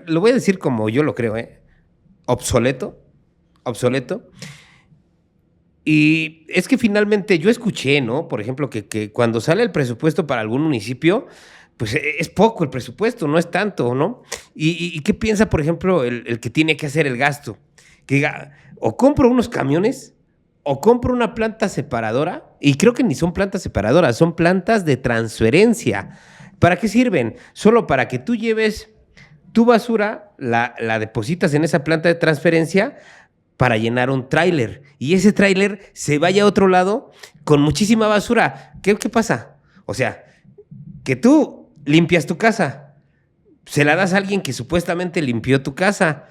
Lo voy a decir como yo lo creo, obsoleto. Y es que finalmente yo escuché, ¿no? Por ejemplo, que cuando sale el presupuesto para algún municipio, pues es poco el presupuesto, no es tanto, ¿no? ¿Y qué piensa, por ejemplo, el que tiene que hacer el gasto? Que diga, o compro unos camiones, o compro una planta separadora, y creo que ni son plantas separadoras, son plantas de transferencia. ¿Para qué sirven? Solo para que tú lleves tu basura, la depositas en esa planta de transferencia para llenar un tráiler. Y ese tráiler se vaya a otro lado con muchísima basura. ¿Qué pasa? O sea, que tú limpias tu casa, se la das a alguien que supuestamente limpió tu casa,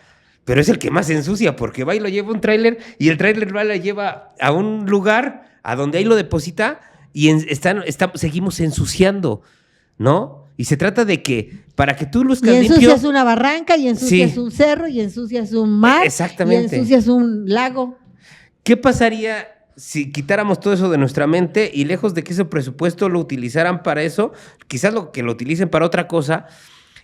pero es el que más se ensucia porque va y lo lleva un tráiler y el tráiler va y lo lleva a un lugar a donde ahí lo deposita y seguimos ensuciando, ¿no? Y se trata de que para que tú luzcas limpio... Y ensucias una barranca, y ensucias un cerro, y ensucias un mar, exactamente, y ensucias un lago. ¿Qué pasaría si quitáramos todo eso de nuestra mente y lejos de que ese presupuesto lo utilizaran para eso, quizás lo utilicen para otra cosa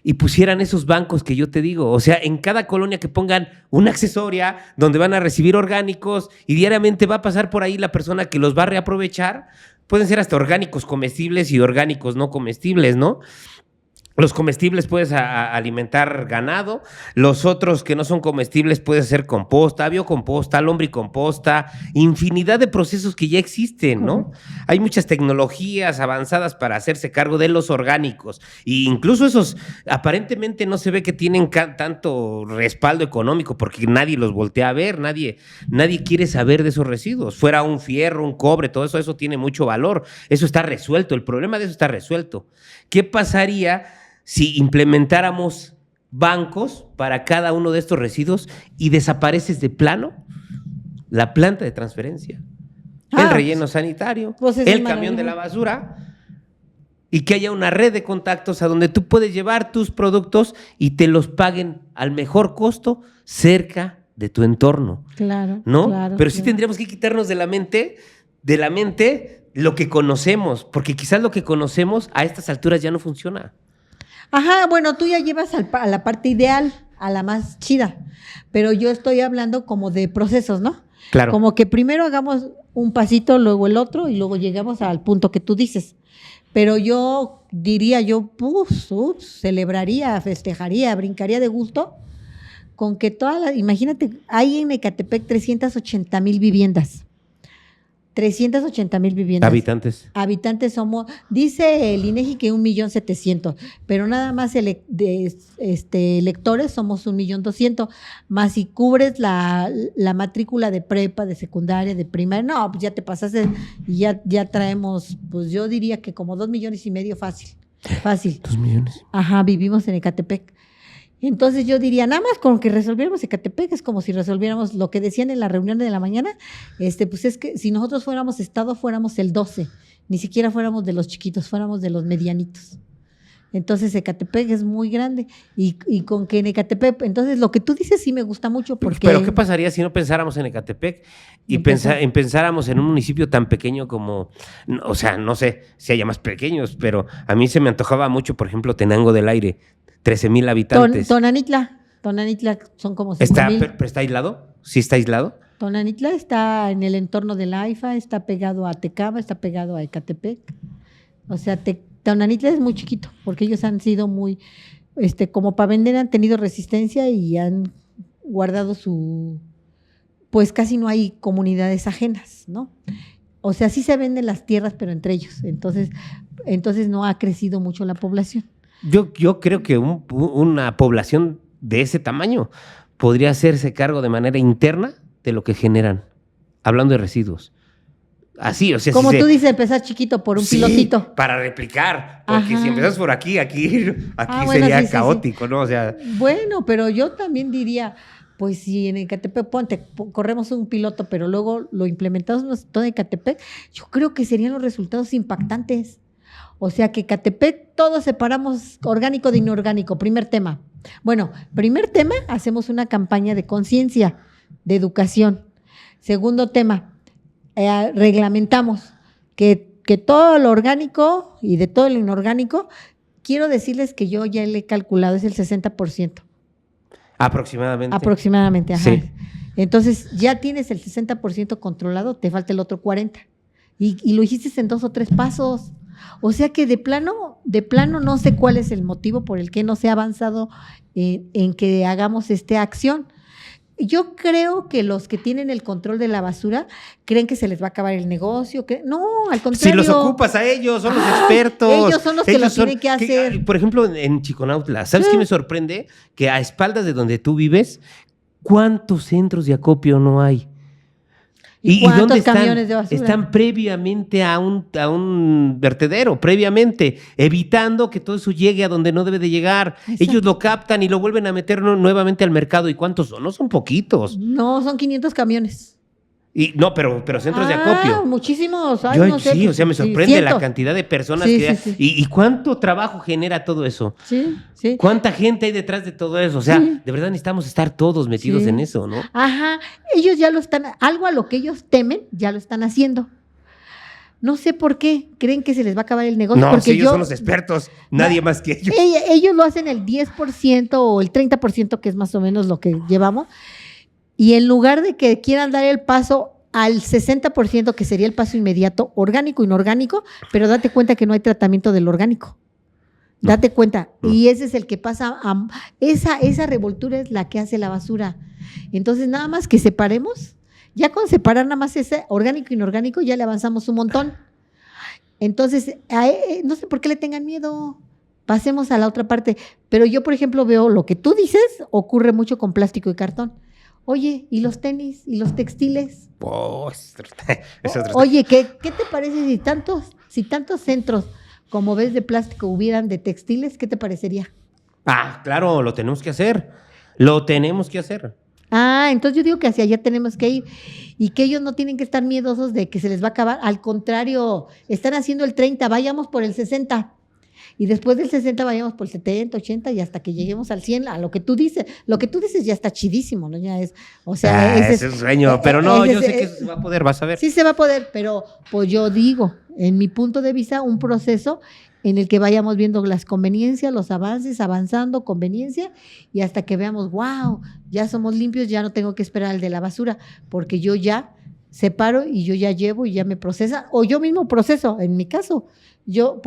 y pusieran esos bancos que yo te digo? O sea, en cada colonia que pongan una accesoria donde van a recibir orgánicos y diariamente va a pasar por ahí la persona que los va a reaprovechar. Pueden ser hasta orgánicos comestibles y orgánicos no comestibles, ¿no? Los comestibles puedes alimentar ganado, los otros que no son comestibles puedes hacer composta, biocomposta, lombricomposta, infinidad de procesos que ya existen, ¿no? Hay muchas tecnologías avanzadas para hacerse cargo de los orgánicos e incluso esos aparentemente no se ve que tienen tanto respaldo económico porque nadie los voltea a ver, nadie quiere saber de esos residuos. Fuera un fierro, un cobre, todo eso tiene mucho valor, eso está resuelto, el problema de eso está resuelto. ¿Qué pasaría si implementáramos bancos para cada uno de estos residuos y desapareces de plano la planta de transferencia, el relleno sanitario, pues el camión de la basura, y que haya una red de contactos a donde tú puedes llevar tus productos y te los paguen al mejor costo cerca de tu entorno? Claro, ¿no? Claro, pero sí tendríamos que quitarnos de la mente lo que conocemos, porque quizás lo que conocemos a estas alturas ya no funciona. Ajá, bueno, tú ya llevas a la parte ideal, a la más chida, pero yo estoy hablando como de procesos, ¿no? Claro. Como que primero hagamos un pasito, luego el otro, y luego llegamos al punto que tú dices. Pero yo diría, celebraría, festejaría, brincaría de gusto con que imagínate, hay en Ecatepec 380,000 viviendas. 380,000 viviendas. Habitantes somos, dice el INEGI que 1,700,000, pero nada más electores somos 1,200,000, más si cubres la matrícula de prepa, de secundaria, de primaria, no, pues ya te pasaste y ya traemos, pues yo diría que como 2,5 millones fácil. 2 millones. Ajá, vivimos en Ecatepec. Entonces yo diría, nada más con que resolviéramos Ecatepec, es como si resolviéramos lo que decían en la reunión de la mañana, pues es que si nosotros fuéramos estado, fuéramos el 12, ni siquiera fuéramos de los chiquitos, fuéramos de los medianitos. Entonces Ecatepec es muy grande y con que en Ecatepec, entonces lo que tú dices sí me gusta mucho porque... Pero ¿qué pasaría si no pensáramos en Ecatepec y pensáramos en un municipio tan pequeño como, o sea, no sé si haya más pequeños, pero a mí se me antojaba mucho, por ejemplo, Tenango del Aire, 13,000 habitantes. Tonanitla son como 5,000. ¿Pero está aislado? ¿Sí está aislado? Tonanitla está en el entorno del AIFA, está pegado a Tecama, está pegado a Ecatepec. O sea, Tonanitla es muy chiquito, porque ellos han sido muy, como para vender, han tenido resistencia y han guardado pues casi no hay comunidades ajenas, ¿no? O sea, sí se venden las tierras, pero entre ellos. Entonces no ha crecido mucho la población. Yo creo que una población de ese tamaño podría hacerse cargo de manera interna de lo que generan, hablando de residuos. Así, o sea, como tú dices, empezar chiquito por un pilotito. Para replicar, porque si empezas por aquí sería caótico, ¿no? O sea, bueno, pero yo también diría, pues si en Ecatepec corremos un piloto, pero luego lo implementamos todo en Ecatepec, yo creo que serían los resultados impactantes. O sea que Ecatepec todos separamos orgánico de inorgánico, primer tema. Bueno, primer tema, hacemos una campaña de conciencia, de educación. Segundo tema, reglamentamos que todo lo orgánico y de todo lo inorgánico, quiero decirles que yo ya le he calculado, es el 60%. Aproximadamente, ajá. Sí. Entonces, ya tienes el 60% controlado, te falta el otro 40%. Y lo hiciste en 2 o 3 pasos. O sea que de plano no sé cuál es el motivo por el que no se ha avanzado en que hagamos esta acción. Yo creo que los que tienen el control de la basura creen que se les va a acabar el negocio. No, al contrario. Si los ocupas a ellos, son los expertos. Ellos son los que lo tienen que hacer. Por ejemplo, en Chiconautla, ¿sabes qué me sorprende? Que a espaldas de donde tú vives, ¿cuántos centros de acopio no hay? ¿Y dónde cuántos están? camiones de basura? Están previamente a un vertedero, previamente, evitando que todo eso llegue a donde no debe de llegar. Exacto. Ellos lo captan y lo vuelven a meter nuevamente al mercado. ¿Y cuántos son? No son poquitos. No, son 500 camiones. Y no, pero centros de acopio. Muchísimos. Ay, Yo no sé, sí, pues, o sea, me sí, sorprende la cientos. cantidad de personas Sí, que sí, sí. ¿Y cuánto trabajo genera todo eso? Sí, sí. ¿Cuánta gente hay detrás de todo eso? O sea, Sí. de verdad necesitamos estar todos metidos Sí. en eso, ¿no? Ajá, ellos ya lo están, algo a lo que ellos temen, ya lo están haciendo. No sé por qué creen que se les va a acabar el negocio. No, porque sí, ellos son los expertos, nadie más que ellos. Ellos lo hacen el 10% o el 30%, que es más o menos lo que llevamos. Y en lugar de que quieran dar el paso al 60%, que sería el paso inmediato, orgánico, inorgánico, pero date cuenta que no hay tratamiento del orgánico. Date cuenta. No. Y ese es el que pasa. Esa revoltura es la que hace la basura. Entonces, nada más que separemos. Ya con separar nada más ese orgánico e inorgánico, ya le avanzamos un montón. Entonces, no sé por qué le tengan miedo. Pasemos a la otra parte. Pero yo, por ejemplo, veo lo que tú dices, ocurre mucho con plástico y cartón. Oye, ¿y los tenis? ¿Y los textiles? Oh, es otro. Oye, ¿qué te parece si tantos centros como ves de plástico hubieran de textiles? ¿Qué te parecería? Ah, claro, lo tenemos que hacer. Lo tenemos que hacer. Ah, entonces yo digo que hacia allá tenemos que ir y que ellos no tienen que estar miedosos de que se les va a acabar. Al contrario, están haciendo el 30, vayamos por el 60. Y después del 60 vayamos por el 70, 80 y hasta que lleguemos al 100, a lo que tú dices. Lo que tú dices ya está chidísimo, ¿no? Ya es, o sea, Ese es un sueño, pero no, yo sé que es- eso se va a poder, vas a ver. Sí se va a poder, pero pues yo digo, en mi punto de vista, un proceso en el que vayamos viendo las conveniencias, los avances, avanzando, conveniencia, y hasta que veamos, wow, ya somos limpios, ya no tengo que esperar al de la basura, porque yo ya separo y yo ya llevo y ya me procesa, o yo mismo proceso, en mi caso. Yo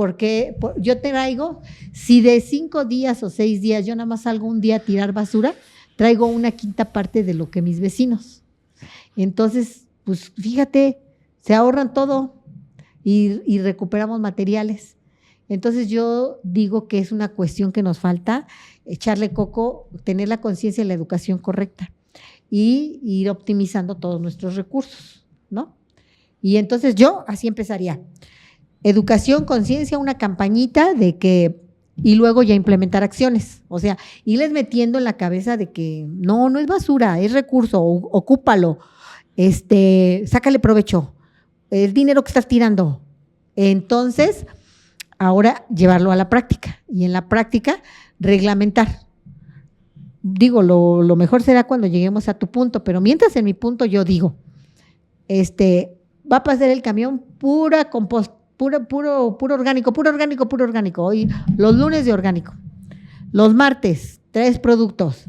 traigo, si de 5 días o 6 días yo nada más salgo un día a tirar basura, traigo una quinta parte de lo que mis vecinos. Entonces, pues fíjate, se ahorran todo y recuperamos materiales. Entonces yo digo que es una cuestión que nos falta echarle coco, tener la conciencia y la educación correcta y ir optimizando todos nuestros recursos, ¿no? Y entonces yo así empezaría. Educación, conciencia, una campañita de que, y luego ya implementar acciones. O sea, irles metiendo en la cabeza de que no es basura, es recurso, ocúpalo, sácale provecho, el dinero que estás tirando. Entonces, ahora llevarlo a la práctica y en la práctica reglamentar. Digo, lo mejor será cuando lleguemos a tu punto, pero mientras en mi punto yo digo, va a pasar el camión pura compost, puro orgánico. Hoy, los lunes de orgánico, los martes, 3 productos,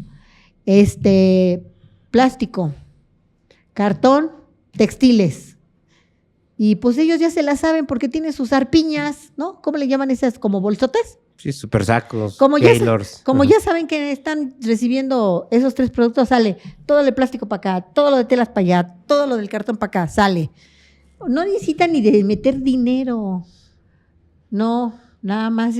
plástico, cartón, textiles. Y pues ellos ya se la saben porque tienen sus arpiñas, ¿no? ¿Cómo le llaman esas? ¿Como bolsotes? Sí, super sacos, Como Gaylords. ya saben que están recibiendo esos 3 productos, sale todo el plástico para acá, todo lo de telas para allá, todo lo del cartón para acá, sale. No necesitan ni de meter dinero. No, nada más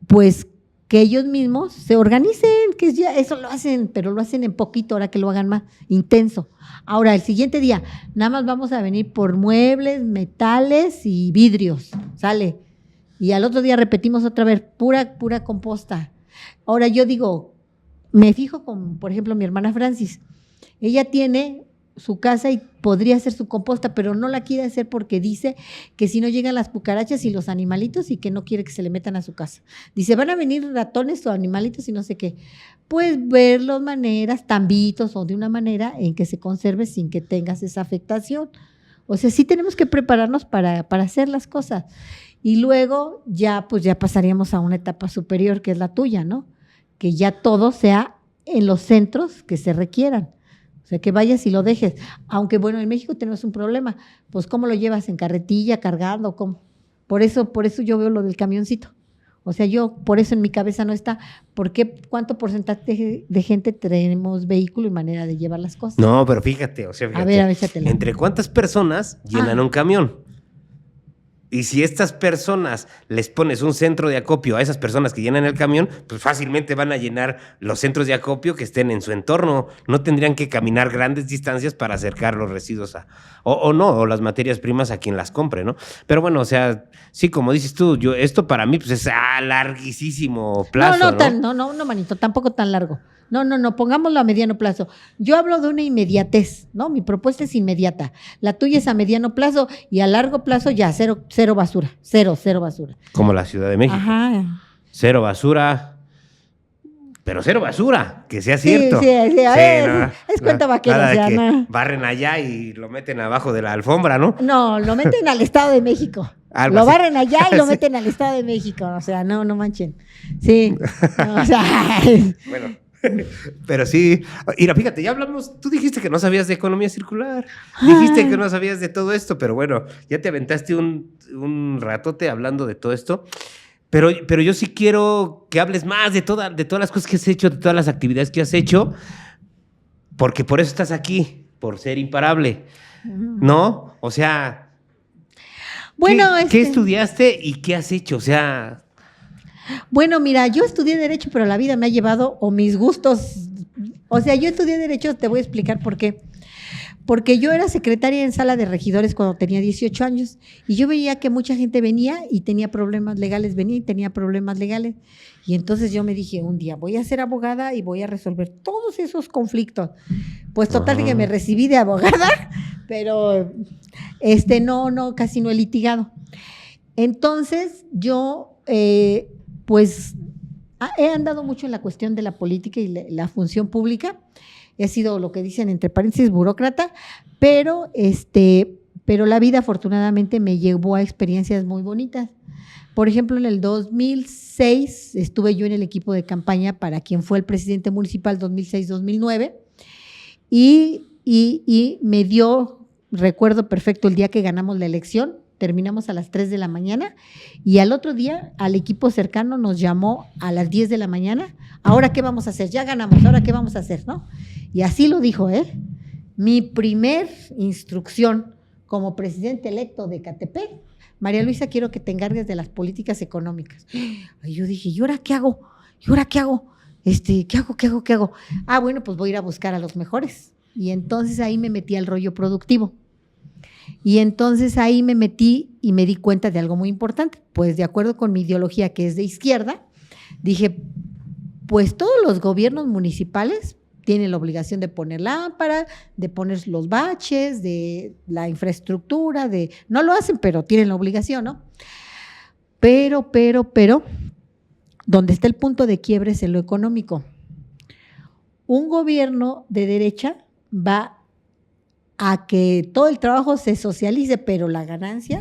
pues que ellos mismos se organicen, que ya eso lo hacen, pero lo hacen en poquito, ahora que lo hagan más intenso. Ahora, el siguiente día, nada más vamos a venir por muebles, metales y vidrios, sale. Y al otro día repetimos otra vez, pura composta. Ahora yo digo, me fijo con, por ejemplo, mi hermana Francis. Ella tiene su casa y podría hacer su composta, pero no la quiere hacer porque dice que si no llegan las cucarachas y los animalitos y que no quiere que se le metan a su casa. Dice, van a venir ratones o animalitos y no sé qué. Pues verlos maneras, tambitos o de una manera en que se conserve sin que tengas esa afectación. O sea, sí tenemos que prepararnos para hacer las cosas. Y luego ya, pues ya pasaríamos a una etapa superior que es la tuya, ¿no? Que ya todo sea en los centros que se requieran. O sea, que vayas y lo dejes. Aunque, bueno, en México tenemos un problema. Pues, ¿cómo lo llevas? ¿En carretilla, cargando? ¿Cómo? Por eso yo veo lo del camioncito. O sea, por eso en mi cabeza no está. ¿Por qué? ¿Cuánto porcentaje de gente tenemos vehículo y manera de llevar las cosas? No, pero fíjate, o sea, A ver, échatela. ¿entre cuántas personas llenan un camión? Y si estas personas les pones un centro de acopio a esas personas que llenan el camión, pues fácilmente van a llenar los centros de acopio que estén en su entorno. No tendrían que caminar grandes distancias para acercar los residuos o las materias primas a quien las compre, ¿no? Pero bueno, o sea, sí, como dices tú, esto para mí pues es a larguísimo plazo, No, manito, tampoco tan largo. No, pongámoslo a mediano plazo. Yo hablo de una inmediatez, ¿no? Mi propuesta es inmediata. La tuya es a mediano plazo y a largo plazo ya, cero basura. Cero basura. Como la Ciudad de México. Ajá. Cero basura. Pero cero basura, que sea cierto. Sí, es cuenta vaquera. Nada de que barren allá y lo meten abajo de la alfombra, ¿no? No, lo meten al Estado de México. Lo barren allá y lo meten al Estado de México. O sea, no manchen. Sí. O sea. Bueno. Pero sí, mira, fíjate, ya hablamos, tú dijiste que no sabías de economía circular, dijiste que no sabías de todo esto, pero bueno, ya te aventaste un ratote hablando de todo esto, pero yo sí quiero que hables más de todas las cosas que has hecho, de todas las actividades que has hecho, porque por eso estás aquí, por ser imparable, ¿no? O sea, bueno, ¿qué estudiaste y qué has hecho? O sea... Bueno, mira, yo estudié Derecho, pero la vida me ha llevado, o mis gustos, o sea, yo estudié Derecho, te voy a explicar por qué. Porque yo era secretaria en sala de regidores cuando tenía 18 años y yo veía que mucha gente venía y tenía problemas legales, Y entonces yo me dije, un día voy a ser abogada y voy a resolver todos esos conflictos. Pues total que me recibí de abogada, pero casi no he litigado. Entonces yo... pues he andado mucho en la cuestión de la política y la función pública. He sido lo que dicen entre paréntesis burócrata, pero la vida afortunadamente me llevó a experiencias muy bonitas. Por ejemplo, en el 2006 estuve yo en el equipo de campaña para quien fue el presidente municipal 2006-2009 y me dio, recuerdo perfecto el día que ganamos la elección. Terminamos a las 3 de la mañana y al otro día al equipo cercano nos llamó a las 10 de la mañana. ¿Ahora qué vamos a hacer? Ya ganamos, ¿ahora qué vamos a hacer? ¿No? Y así lo dijo él. Mi primer instrucción como presidente electo de Ecatepec, María Luisa, quiero que te encargues de las políticas económicas. Y yo dije, ¿y ahora qué hago? ¿Qué hago? Ah, bueno, pues voy a ir a buscar a los mejores. Y entonces ahí me metí al rollo productivo. Y entonces ahí me metí y me di cuenta de algo muy importante. Pues de acuerdo con mi ideología, que es de izquierda, dije, pues todos los gobiernos municipales tienen la obligación de poner lámparas, de poner los baches, de la infraestructura, no lo hacen, pero tienen la obligación, ¿no? Pero, donde está el punto de quiebre es en lo económico. Un gobierno de derecha va a que todo el trabajo se socialice, pero la ganancia,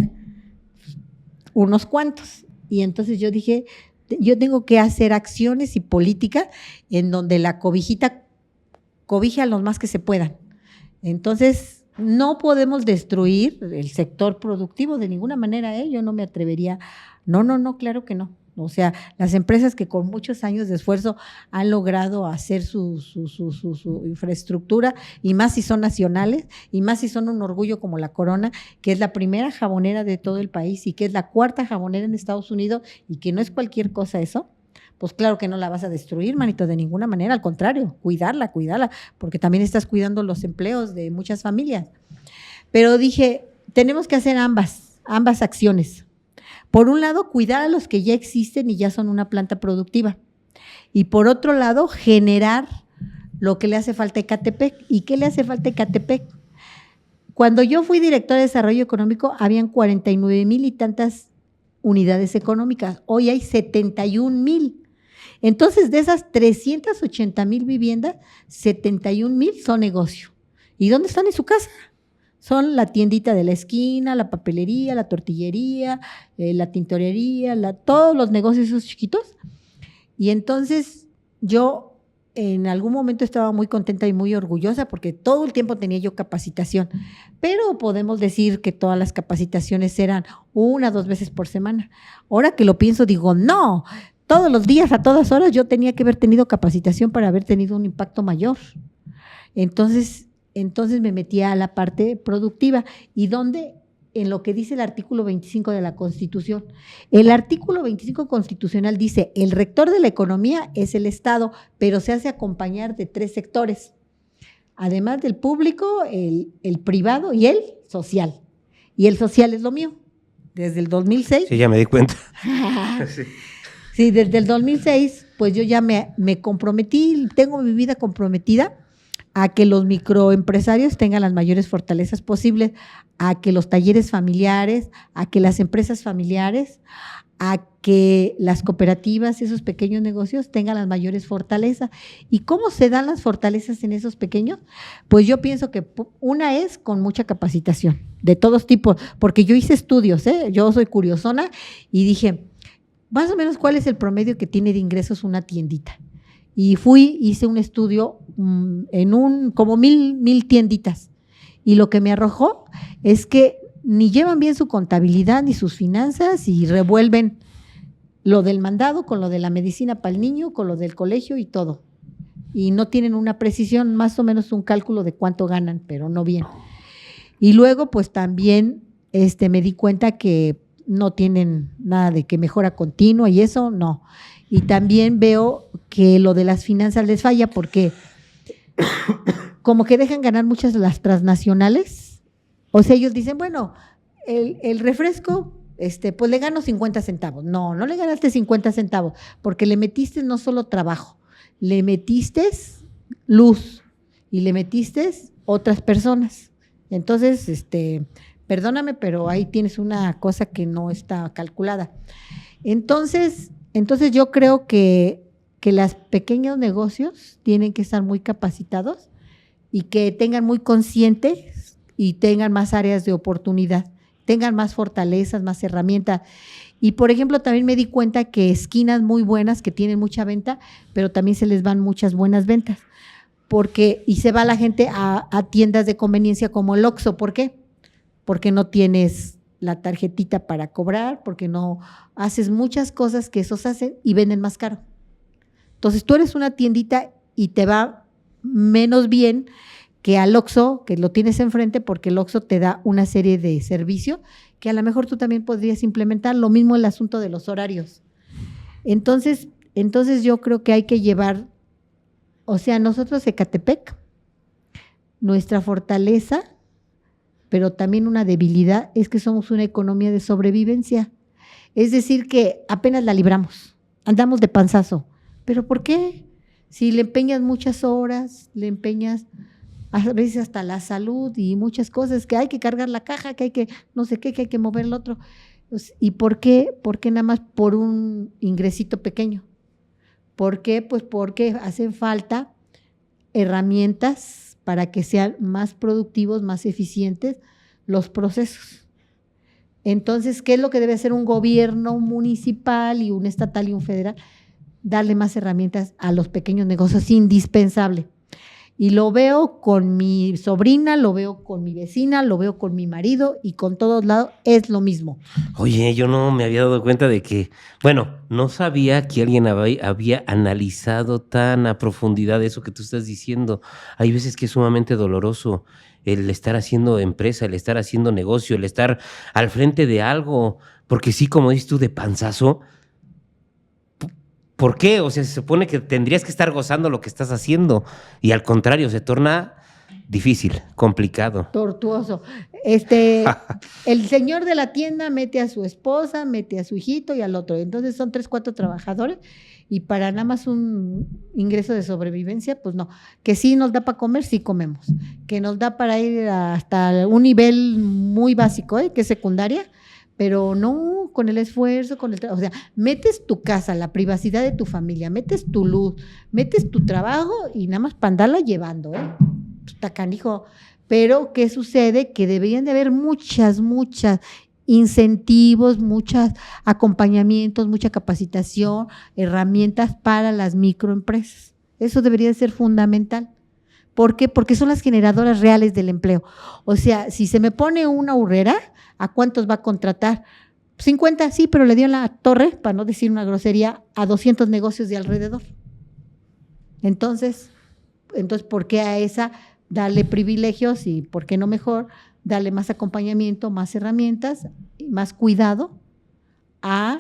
unos cuantos. Y entonces yo dije, yo tengo que hacer acciones y política en donde la cobijita cobije a los más que se puedan. Entonces, no podemos destruir el sector productivo de ninguna manera, ¿eh? Yo no me atrevería. No, claro que no. O sea, las empresas que con muchos años de esfuerzo han logrado hacer su infraestructura, y más si son nacionales, y más si son un orgullo como la Corona, que es la primera jabonera de todo el país y que es la cuarta jabonera en Estados Unidos y que no es cualquier cosa eso, pues claro que no la vas a destruir, manito, de ninguna manera, al contrario, cuidarla, porque también estás cuidando los empleos de muchas familias. Pero dije, tenemos que hacer ambas acciones. Por un lado, cuidar a los que ya existen y ya son una planta productiva. Y por otro lado, generar lo que le hace falta a Ecatepec. ¿Y qué le hace falta a Ecatepec? Cuando yo fui directora de Desarrollo Económico, habían 49,000 y tantas unidades económicas. Hoy hay 71,000. Entonces, de esas 380,000 viviendas, 71,000 son negocio. ¿Y dónde están? En su casa. Son la tiendita de la esquina, la papelería, la tortillería, la tintorería, todos los negocios esos chiquitos. Y entonces yo en algún momento estaba muy contenta y muy orgullosa porque todo el tiempo tenía yo capacitación, pero podemos decir que todas las capacitaciones eran 1 o 2 veces por semana. Ahora que lo pienso digo, no, todos los días, a todas horas yo tenía que haber tenido capacitación para haber tenido un impacto mayor. Entonces me metí a la parte productiva y donde en lo que dice el artículo 25 de la Constitución. El artículo 25 constitucional dice, el rector de la economía es el Estado, pero se hace acompañar de 3 sectores, además del público, el privado y el social. Y el social es lo mío, desde el 2006. Sí, ya me di cuenta. Sí. Sí, desde el 2006, pues yo ya me comprometí, tengo mi vida comprometida a que los microempresarios tengan las mayores fortalezas posibles, a que los talleres familiares, a que las empresas familiares, a que las cooperativas, esos pequeños negocios tengan las mayores fortalezas. ¿Y cómo se dan las fortalezas en esos pequeños? Pues yo pienso que una es con mucha capacitación, de todos tipos, porque yo hice estudios, yo soy curiosona y dije, más o menos, ¿cuál es el promedio que tiene de ingresos una tiendita? Y hice un estudio en como 1,000 tienditas. Y lo que me arrojó es que ni llevan bien su contabilidad ni sus finanzas y revuelven lo del mandado con lo de la medicina para el niño, con lo del colegio y todo. Y no tienen una precisión, más o menos un cálculo de cuánto ganan, pero no bien. Y luego, pues también me di cuenta que no tienen nada de que mejora continua y eso no. Y también veo que lo de las finanzas les falla porque como que dejan ganar muchas de las transnacionales. O sea, ellos dicen, bueno, el refresco, pues le gano 50 centavos. No le ganaste 50 centavos porque le metiste no solo trabajo, le metiste luz y le metiste otras personas. Entonces, perdóname, pero ahí tienes una cosa que no está calculada. Entonces yo creo que los pequeños negocios tienen que estar muy capacitados y que tengan muy conscientes y tengan más áreas de oportunidad, tengan más fortalezas, más herramientas. Y, por ejemplo, también me di cuenta que esquinas muy buenas que tienen mucha venta, pero también se les van muchas buenas ventas. Y se va la gente a tiendas de conveniencia como el Oxxo. ¿Por qué? Porque no tienes la tarjetita para cobrar, porque no haces muchas cosas que esos hacen y venden más caro. Entonces tú eres una tiendita y te va menos bien que al Oxxo, que lo tienes enfrente, porque el Oxxo te da una serie de servicios que a lo mejor tú también podrías implementar. Lo mismo el asunto de los horarios. Entonces yo creo que hay que llevar, o sea, nosotros Ecatepec, nuestra fortaleza, pero también una debilidad, es que somos una economía de sobrevivencia. Es decir, que apenas la libramos, andamos de panzazo. ¿Pero por qué? Si le empeñas muchas horas, le empeñas a veces hasta la salud y muchas cosas, que hay que cargar la caja, que hay que no sé qué, que hay que mover el otro. ¿Y por qué? ¿Por qué nada más por un ingresito pequeño? ¿Por qué? Pues porque hacen falta herramientas para que sean más productivos, más eficientes los procesos. Entonces, ¿qué es lo que debe hacer un gobierno municipal y un estatal y un federal? Darle más herramientas a los pequeños negocios, indispensable. Y lo veo con mi sobrina, lo veo con mi vecina, lo veo con mi marido y con todos lados es lo mismo. Oye, yo no me había dado cuenta de que, bueno, no sabía que alguien había analizado tan a profundidad eso que tú estás diciendo. Hay veces que es sumamente doloroso el estar haciendo empresa, el estar haciendo negocio, el estar al frente de algo, porque sí, como dices tú, de panzazo. ¿Por qué? O sea, se supone que tendrías que estar gozando lo que estás haciendo y al contrario, se torna difícil, complicado. Tortuoso. El señor de la tienda mete a su esposa, mete a su hijito y al otro. Entonces son 3, 4 trabajadores y para nada más un ingreso de sobrevivencia, pues no. Que sí nos da para comer, sí comemos. Que nos da para ir hasta un nivel muy básico, que es secundaria, pero no con el esfuerzo, o sea, metes tu casa, la privacidad de tu familia, metes tu luz, metes tu trabajo y nada más para andarla llevando, está canijo. Pero ¿qué sucede? Que deberían de haber muchas incentivos, muchos acompañamientos, mucha capacitación, herramientas para las microempresas. Eso debería ser fundamental. ¿Por qué? Porque son las generadoras reales del empleo. O sea, si se me pone una urrera, ¿a cuántos va a contratar? 50, sí, pero le dio en la torre, para no decir una grosería, a 200 negocios de alrededor. Entonces, ¿por qué a esa darle privilegios y por qué no mejor darle más acompañamiento, más herramientas, más cuidado a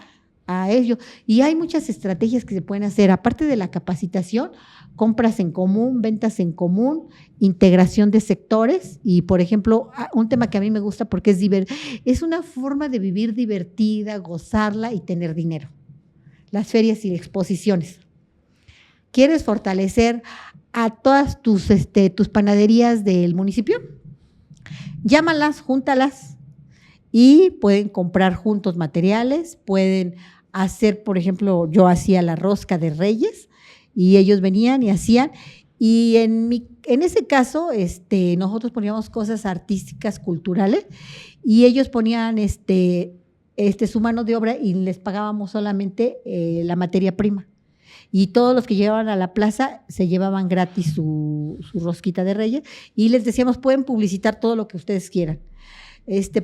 ello. Y hay muchas estrategias que se pueden hacer, aparte de la capacitación, compras en común, ventas en común, integración de sectores y, por ejemplo, un tema que a mí me gusta porque es una forma de vivir divertida, gozarla y tener dinero. Las ferias y exposiciones. ¿Quieres fortalecer a todas tus panaderías del municipio? Llámalas, júntalas y pueden comprar juntos materiales, pueden hacer, por ejemplo, yo hacía la rosca de Reyes y ellos venían y hacían, y en ese caso nosotros poníamos cosas artísticas, culturales, y ellos ponían su mano de obra y les pagábamos solamente la materia prima. Y todos los que llevaban a la plaza se llevaban gratis su rosquita de Reyes y les decíamos, pueden publicitar todo lo que ustedes quieran.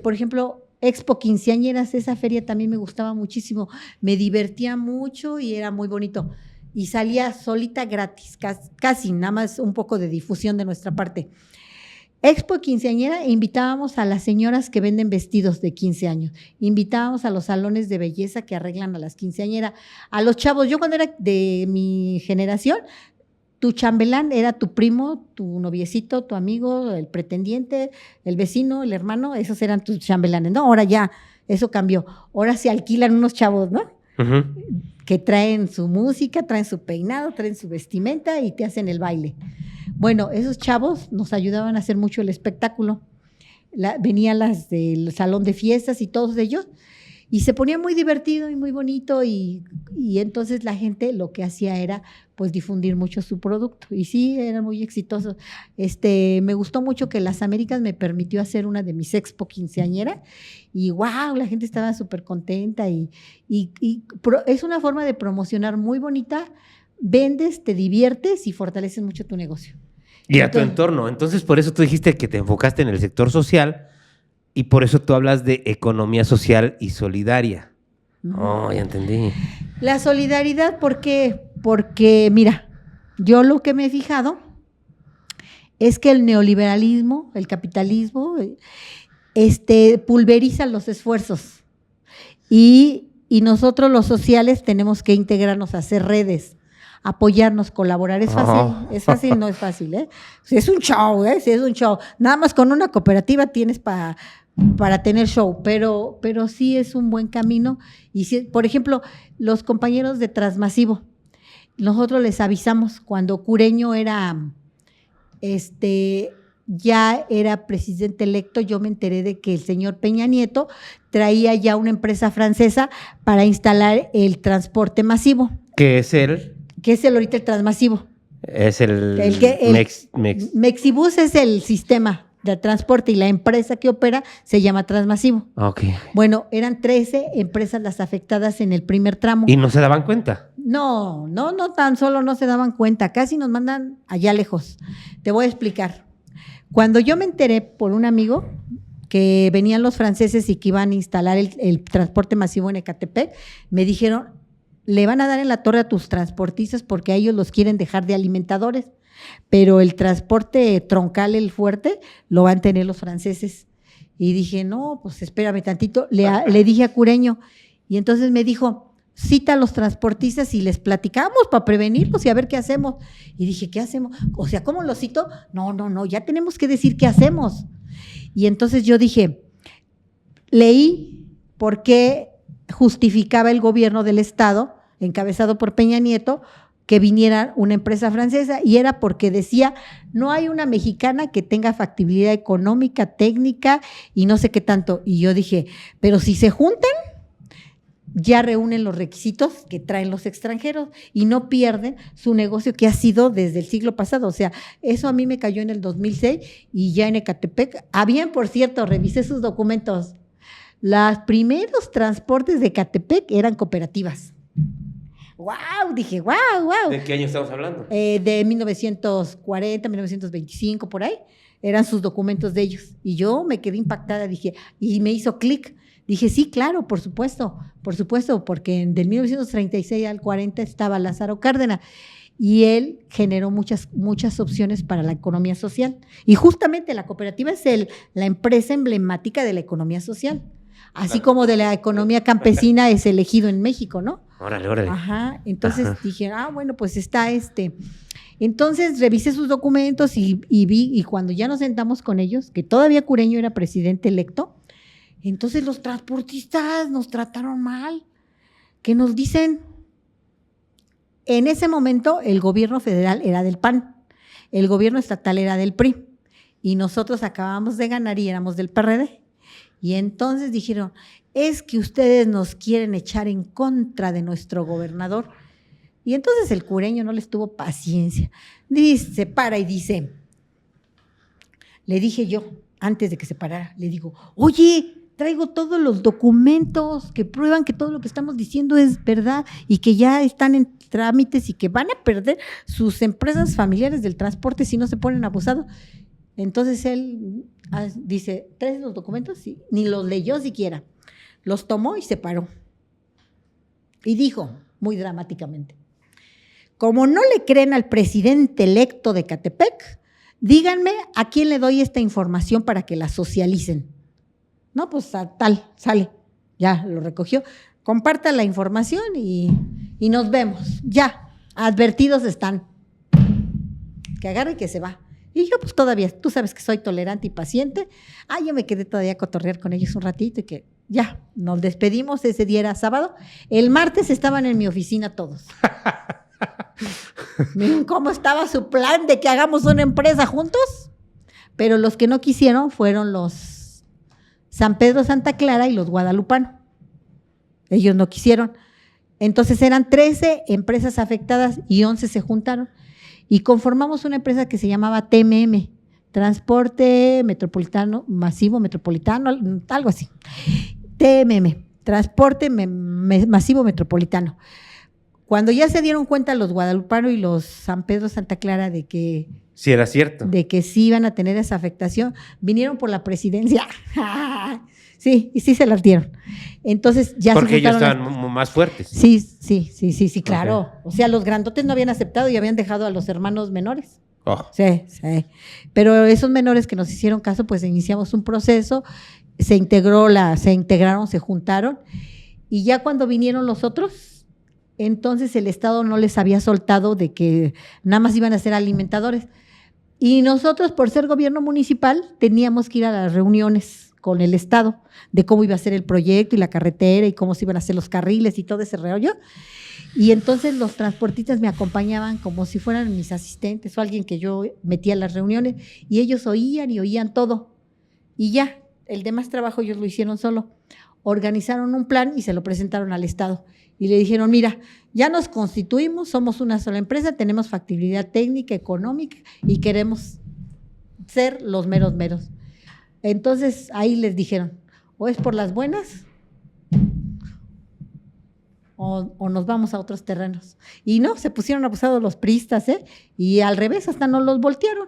Por ejemplo, Expo Quinceañeras, esa feria también me gustaba muchísimo, me divertía mucho y era muy bonito. Y salía solita gratis, casi, nada más un poco de difusión de nuestra parte. Expo Quinceañera, invitábamos a las señoras que venden vestidos de 15 años, invitábamos a los salones de belleza que arreglan a las quinceañeras, a los chavos. Yo cuando era de mi generación, tu chambelán era tu primo, tu noviecito, tu amigo, el pretendiente, el vecino, el hermano, esos eran tus chambelanes. No, ahora ya, eso cambió. Ahora se alquilan unos chavos, ¿no? Uh-huh. Que traen su música, traen su peinado, traen su vestimenta y te hacen el baile. Bueno, esos chavos nos ayudaban a hacer mucho el espectáculo. Venían las del salón de fiestas y todos ellos, y se ponía muy divertido y muy bonito, y entonces la gente lo que hacía era pues difundir mucho su producto, y sí, eran muy exitosos. Me gustó mucho que Las Américas me permitió hacer una de mis expo quinceañera, y wow, la gente estaba súper contenta, y es una forma de promocionar muy bonita. Vendes, te diviertes y fortaleces mucho tu negocio. Y a tu entorno. Entonces, por eso tú dijiste que te enfocaste en el sector social y por eso tú hablas de economía social y solidaria. Oh, ya entendí. La solidaridad, ¿por qué? Porque, mira, yo lo que me he fijado es que el neoliberalismo, el capitalismo, pulveriza los esfuerzos. Y nosotros los sociales tenemos que integrarnos a hacer redes, apoyarnos, colaborar. ¿Es fácil? No es fácil, ¿eh? Es un show, ¿eh? Sí, es un show. Nada más con una cooperativa tienes para tener show, pero sí es un buen camino. Y si, por ejemplo, los compañeros de Transmasivo, nosotros les avisamos cuando Cureño ya era presidente electo. Yo me enteré de que el señor Peña Nieto traía ya una empresa francesa para instalar el transporte masivo. ¿Qué es él? Que es ahorita el Transmasivo. Es el Mexibus es el sistema de transporte y la empresa que opera se llama Transmasivo. Okay. Bueno, eran 13 empresas las afectadas en el primer tramo. ¿Y no se daban cuenta? No tan solo no se daban cuenta, casi nos mandan allá lejos. Te voy a explicar. Cuando yo me enteré por un amigo que venían los franceses y que iban a instalar el transporte masivo en Ecatepec, me dijeron, le van a dar en la torre a tus transportistas porque a ellos los quieren dejar de alimentadores, pero el transporte troncal, el fuerte, lo van a tener los franceses. Y dije, no, pues espérame tantito. Le dije a Cureño, y entonces me dijo, cita a los transportistas y les platicamos para prevenirlos y a ver qué hacemos. Y dije, ¿qué hacemos? O sea, ¿cómo los cito? No, ya tenemos que decir qué hacemos. Y entonces yo dije, leí por qué justificaba el gobierno del Estado, encabezado por Peña Nieto, que viniera una empresa francesa, y era porque decía, no hay una mexicana que tenga factibilidad económica, técnica y no sé qué tanto. Y yo dije, pero si se juntan, ya reúnen los requisitos que traen los extranjeros y no pierden su negocio que ha sido desde el siglo pasado. O sea, eso a mí me cayó en el 2006 y ya en Ecatepec. Bien, por cierto, revisé sus documentos. Los primeros transportes de Ecatepec eran cooperativas. ¡Wow! Dije, ¡wow! ¿De qué año estamos hablando? De 1940, 1925, por ahí. Eran sus documentos de ellos. Y yo me quedé impactada, dije, y me hizo clic. Dije, sí, claro, por supuesto, porque del 1936 al 40 estaba Lázaro Cárdenas. y él generó muchas opciones para la economía social. Y justamente la cooperativa es la empresa emblemática de la economía social, así como de la economía campesina es elegido en México, ¿no? Órale, órale. Ajá, entonces dije, bueno, pues está Entonces revisé sus documentos y vi, y cuando ya nos sentamos con ellos, que todavía Cureño era presidente electo, entonces los transportistas nos trataron mal, que nos dicen, en ese momento el gobierno federal era del PAN, el gobierno estatal era del PRI, y nosotros acabamos de ganar y éramos del PRD. Y entonces dijeron, es que ustedes nos quieren echar en contra de nuestro gobernador. Y entonces el Cureño no les tuvo paciencia. Se para y dice, le dije yo, antes de que se parara, le digo, oye, traigo todos los documentos que prueban que todo lo que estamos diciendo es verdad y que ya están en trámites y que van a perder sus empresas familiares del transporte si no se ponen abusados. Entonces él dice, ¿traes los documentos? Sí. Ni los leyó siquiera. Los tomó y se paró. Y dijo, muy dramáticamente, como no le creen al presidente electo de Ecatepec, díganme a quién le doy esta información para que la socialicen. No, pues a tal, sale, ya lo recogió. Comparta la información y nos vemos. Ya, advertidos están. Que agarre y que se va. Y yo pues todavía, tú sabes que soy tolerante y paciente. Yo me quedé todavía a cotorrear con ellos un ratito y que ya, nos despedimos. Ese día era sábado. El martes estaban en mi oficina todos. Miren cómo estaba su plan de que hagamos una empresa juntos. Pero los que no quisieron fueron los San Pedro Santa Clara y los guadalupanos. Ellos no quisieron. Entonces eran 13 empresas afectadas y 11 se juntaron. Y conformamos una empresa que se llamaba TMM, Transporte Metropolitano, Masivo Metropolitano, algo así. TMM, Transporte Masivo Metropolitano. Cuando ya se dieron cuenta los guadalupanos y los San Pedro Santa Clara de que sí, era cierto. De que sí iban a tener esa afectación, vinieron por la presidencia. Sí, y sí se las dieron. Entonces ya porque se ellos estaban más fuertes. Sí, claro. Okay. O sea, los grandotes no habían aceptado y habían dejado a los hermanos menores. Oh. Sí. Pero esos menores que nos hicieron caso, pues iniciamos un proceso, se integraron, se juntaron, y ya cuando vinieron los otros, entonces el Estado no les había soltado de que nada más iban a ser alimentadores. Y nosotros, por ser gobierno municipal, teníamos que ir a las reuniones con el Estado de cómo iba a ser el proyecto y la carretera y cómo se iban a hacer los carriles y todo ese rollo. Y entonces los transportistas me acompañaban como si fueran mis asistentes o alguien que yo metía a las reuniones, y ellos oían todo. Y ya, el demás trabajo ellos lo hicieron solo. Organizaron un plan y se lo presentaron al Estado. Y le dijeron, mira, ya nos constituimos, somos una sola empresa, tenemos factibilidad técnica, económica y queremos ser los meros. Entonces ahí les dijeron, o es por las buenas o nos vamos a otros terrenos. Y no, se pusieron abusados los priistas, y al revés, hasta nos los voltearon.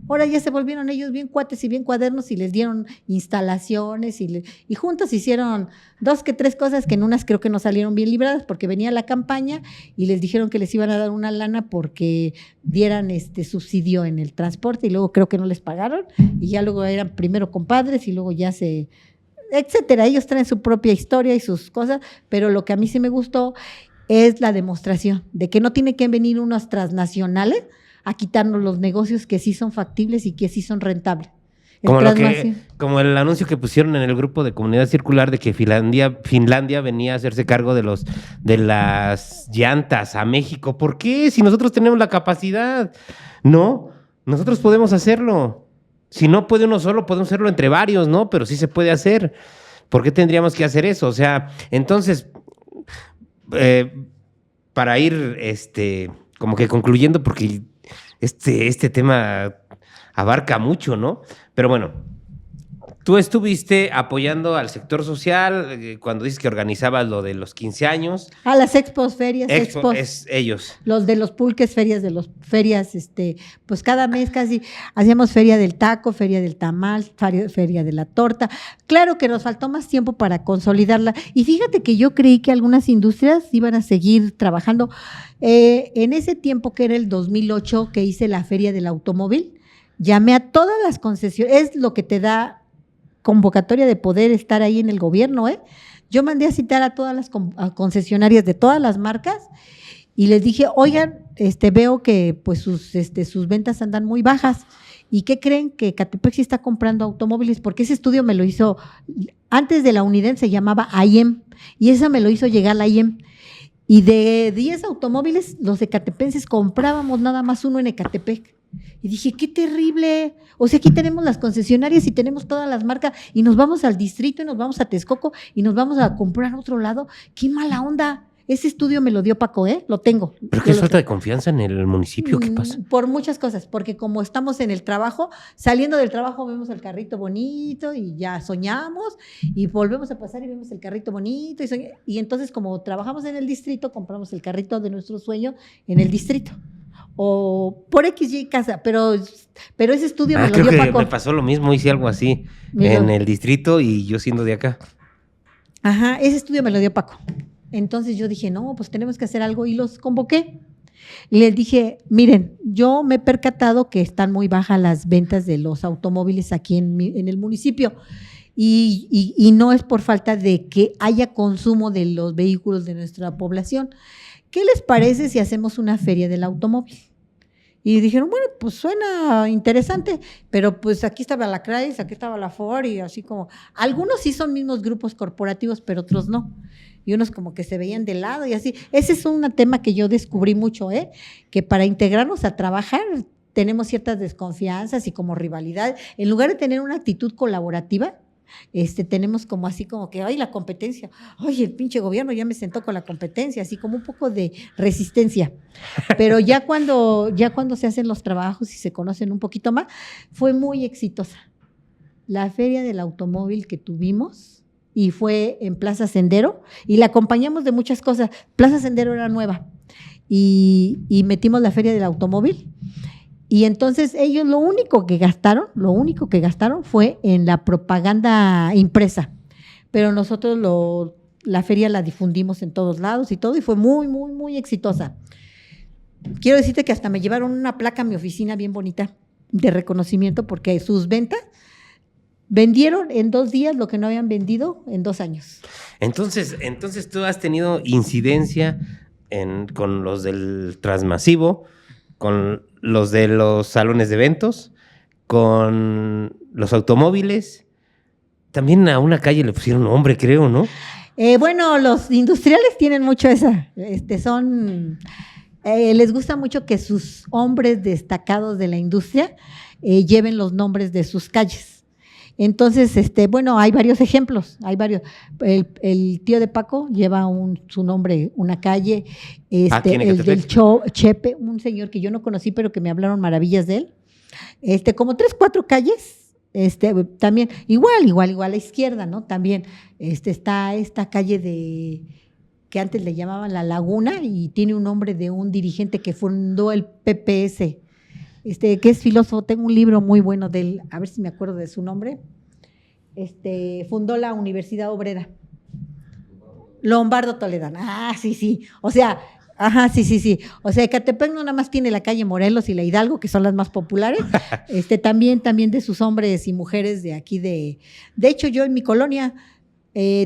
Ahora ya se volvieron ellos bien cuates y bien cuadernos y les dieron instalaciones y juntos hicieron 2 que 3 cosas que en unas creo que no salieron bien libradas porque venía la campaña y les dijeron que les iban a dar una lana porque dieran subsidio en el transporte, y luego creo que no les pagaron y ya luego eran primero compadres y luego ya etcétera. Ellos traen su propia historia y sus cosas, pero lo que a mí sí me gustó es la demostración de que no tiene que venir unos transnacionales a quitarnos los negocios que sí son factibles y que sí son rentables. Como el anuncio que pusieron en el grupo de Comunidad Circular de que Finlandia venía a hacerse cargo de las llantas a México. ¿Por qué? Si nosotros tenemos la capacidad. No, nosotros podemos hacerlo. Si no puede uno solo, podemos hacerlo entre varios, ¿no? Pero sí se puede hacer. ¿Por qué tendríamos que hacer eso? O sea, entonces, para ir como que concluyendo, porque este tema abarca mucho, ¿no? Pero bueno, Tú estuviste apoyando al sector social cuando dices que organizabas lo de los 15 años. A las expos, ferias, expos. Es ellos. Los de los pulques, ferias, pues cada mes casi hacíamos feria del taco, feria del tamal, feria de la torta. Claro que nos faltó más tiempo para consolidarla. Y fíjate que yo creí que algunas industrias iban a seguir trabajando. En ese tiempo que era el 2008 que hice la feria del automóvil, llamé a todas las concesiones. Es lo que te da convocatoria de poder estar ahí en el gobierno, ¿eh? Yo mandé a citar a todas las concesionarias de todas las marcas y les dije, oigan, veo que pues sus ventas andan muy bajas. ¿Y qué creen? Que Ecatepec sí está comprando automóviles, porque ese estudio me lo hizo, antes de la Uniden se llamaba IEM, y esa me lo hizo llegar la IEM. Y de 10 automóviles, los ecatepenses comprábamos nada más uno en Ecatepec. Y dije, qué terrible. O sea, aquí tenemos las concesionarias y tenemos todas las marcas y nos vamos al distrito y nos vamos a Texcoco y nos vamos a comprar a otro lado. Qué mala onda. Ese estudio me lo dio Paco, lo tengo. ¿Pero qué es falta de confianza en el municipio? ¿Qué pasa? Por muchas cosas, porque como estamos en el trabajo, saliendo del trabajo vemos el carrito bonito y ya soñamos y volvemos a pasar y vemos el carrito bonito y entonces como trabajamos en el distrito, compramos el carrito de nuestro sueño en el distrito. O por XY casa, pero ese estudio me lo dio Paco. Creo que me pasó lo mismo, hice algo así en el distrito y yo siendo de acá. Ajá, ese estudio me lo dio Paco. Entonces yo dije, no, pues tenemos que hacer algo y los convoqué. Y les dije, miren, yo me he percatado que están muy bajas las ventas de los automóviles aquí en el municipio y no es por falta de que haya consumo de los vehículos de nuestra población. ¿Qué les parece si hacemos una feria del automóvil? Y dijeron, bueno, pues suena interesante, pero pues aquí estaba la Chrysler, aquí estaba la Ford y así como, algunos sí son mismos grupos corporativos, pero otros no. Y unos como que se veían de lado y así. Ese es un tema que yo descubrí mucho, que para integrarnos a trabajar tenemos ciertas desconfianzas y como rivalidad. En lugar de tener una actitud colaborativa, tenemos como así como que, ay, la competencia, ay, el pinche gobierno ya me sentó con la competencia, así como un poco de resistencia. Pero ya cuando se hacen los trabajos y se conocen un poquito más, fue muy exitosa. La feria del automóvil que tuvimos y fue en Plaza Sendero y la acompañamos de muchas cosas. Plaza Sendero era nueva y metimos la feria del automóvil. Y entonces ellos lo único que gastaron fue en la propaganda impresa. Pero nosotros la feria la difundimos en todos lados y todo, y fue muy, muy, muy exitosa. Quiero decirte que hasta me llevaron una placa a mi oficina bien bonita de reconocimiento porque sus ventas vendieron en 2 días lo que no habían vendido en 2 años. Entonces tú has tenido incidencia con los del Transmasivo, con los de los salones de eventos, con los automóviles. También a una calle le pusieron nombre, creo, ¿no? Bueno, los industriales tienen mucho esa. Les gusta mucho que sus hombres destacados de la industria lleven los nombres de sus calles. Entonces, bueno, hay varios ejemplos, hay varios. El tío de Paco lleva su nombre, una calle. El del Chepe, un señor que yo no conocí, pero que me hablaron maravillas de él. Como 3, 4 calles. También, igual a la izquierda, ¿no? También está esta calle que antes le llamaban La Laguna y tiene un nombre de un dirigente que fundó el PPS. Que es filósofo, tengo un libro muy bueno de él, a ver si me acuerdo de su nombre. Fundó la Universidad Obrera. Lombardo Toledano. Ah, sí. O sea, ajá, sí. O sea, Ecatepec no nada más tiene la calle Morelos y la Hidalgo, que son las más populares. También de sus hombres y mujeres de aquí de hecho, yo en mi colonia,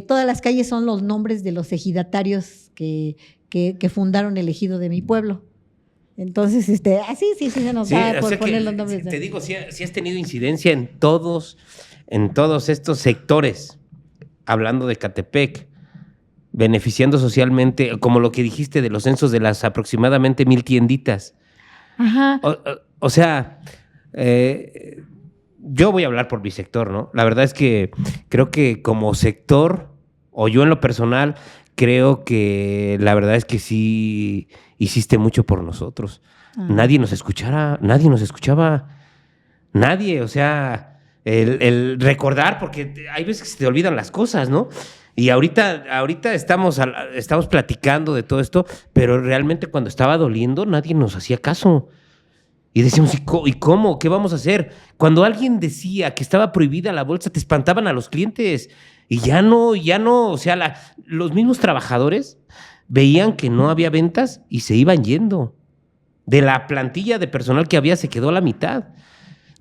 todas las calles son los nombres de los ejidatarios que fundaron el ejido de mi pueblo. Entonces, sí, se nos va por poner los nombres. Te digo, sí has tenido incidencia en todos estos sectores, hablando de Ecatepec, beneficiando socialmente, como lo que dijiste de los censos de las aproximadamente 1,000 tienditas. Ajá. O sea, yo voy a hablar por mi sector, ¿no? La verdad es que creo que como sector, o yo en lo personal, creo que la verdad es que sí hiciste mucho por nosotros. Nadie nos escuchaba, o sea, el recordar, porque hay veces que se te olvidan las cosas, ¿no? Y ahorita estamos platicando de todo esto, pero realmente cuando estaba doliendo nadie nos hacía caso. Y decíamos, ¿y cómo? ¿Qué vamos a hacer? Cuando alguien decía que estaba prohibida la bolsa, te espantaban a los clientes. Y ya no, o sea, los mismos trabajadores veían que no había ventas y se iban yendo. De la plantilla de personal que había se quedó la mitad,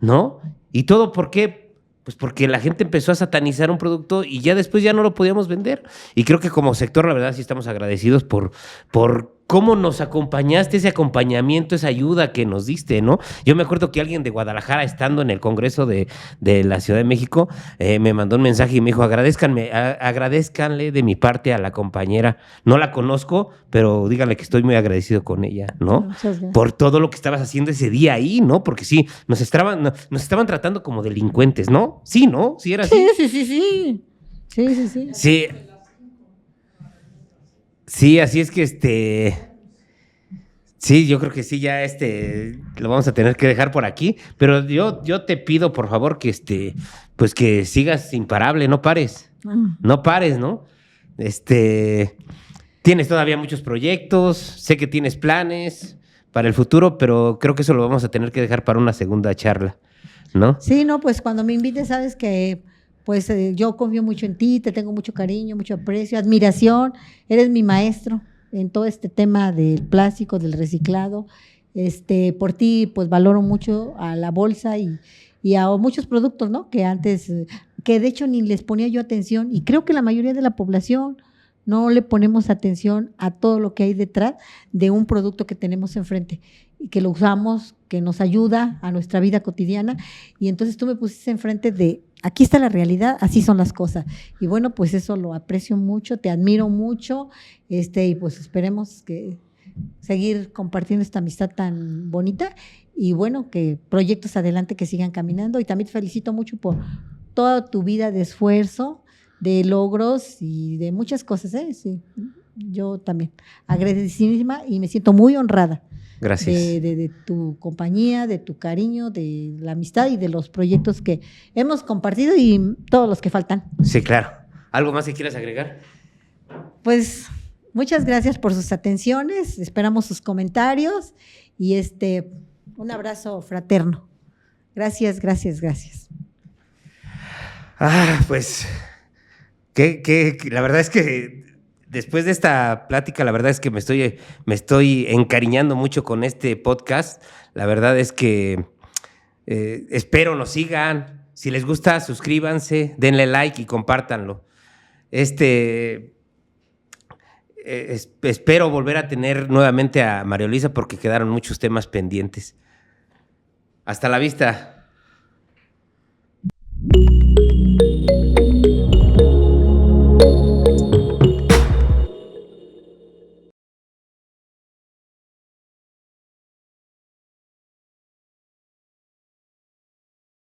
¿no? ¿Y todo por qué? Pues porque la gente empezó a satanizar un producto y ya después ya no lo podíamos vender. Y creo que como sector, la verdad, sí estamos agradecidos por cómo nos acompañaste, ese acompañamiento, esa ayuda que nos diste, ¿no? Yo me acuerdo que alguien de Guadalajara, estando en el Congreso de la Ciudad de México, me mandó un mensaje y me dijo, agradezcanle de mi parte a la compañera. No la conozco, pero díganle que estoy muy agradecido con ella, ¿no? Por todo lo que estabas haciendo ese día ahí, ¿no? Porque sí, nos estaban tratando como delincuentes, ¿no? Sí, ¿no? Sí era así. Sí. Sí, así es que sí, yo creo que sí, ya lo vamos a tener que dejar por aquí, pero yo te pido, por favor, que pues que sigas imparable, no pares. No pares, ¿no? Tienes todavía muchos proyectos, sé que tienes planes para el futuro, pero creo que eso lo vamos a tener que dejar para una segunda charla, ¿no? Sí, no, pues cuando me invites, sabes que pues yo confío mucho en ti, te tengo mucho cariño, mucho aprecio, admiración, eres mi maestro en todo este tema del plástico, del reciclado. Por ti, pues valoro mucho a la bolsa y a muchos productos, ¿no? Que antes, que de hecho ni les ponía yo atención, y creo que la mayoría de la población no le ponemos atención a todo lo que hay detrás de un producto que tenemos enfrente y que lo usamos, que nos ayuda a nuestra vida cotidiana. Y entonces tú me pusiste enfrente de, aquí está la realidad, así son las cosas. Y bueno, pues eso lo aprecio mucho, te admiro mucho, y pues esperemos que seguir compartiendo esta amistad tan bonita y bueno, que proyectos adelante que sigan caminando. Y también te felicito mucho por toda tu vida de esfuerzo, de logros y de muchas cosas, ¿eh? Sí, yo también agradecidísima y me siento muy honrada. Gracias. De tu compañía, de tu cariño, de la amistad y de los proyectos que hemos compartido y todos los que faltan. Sí, claro. ¿Algo más que quieras agregar? Pues muchas gracias por sus atenciones, esperamos sus comentarios y un abrazo fraterno. Gracias. Pues la verdad es que después de esta plática, la verdad es que me estoy encariñando mucho con este podcast. La verdad es que espero nos sigan. Si les gusta, suscríbanse, denle like y compártanlo. Espero volver a tener nuevamente a María Luisa porque quedaron muchos temas pendientes. Hasta la vista.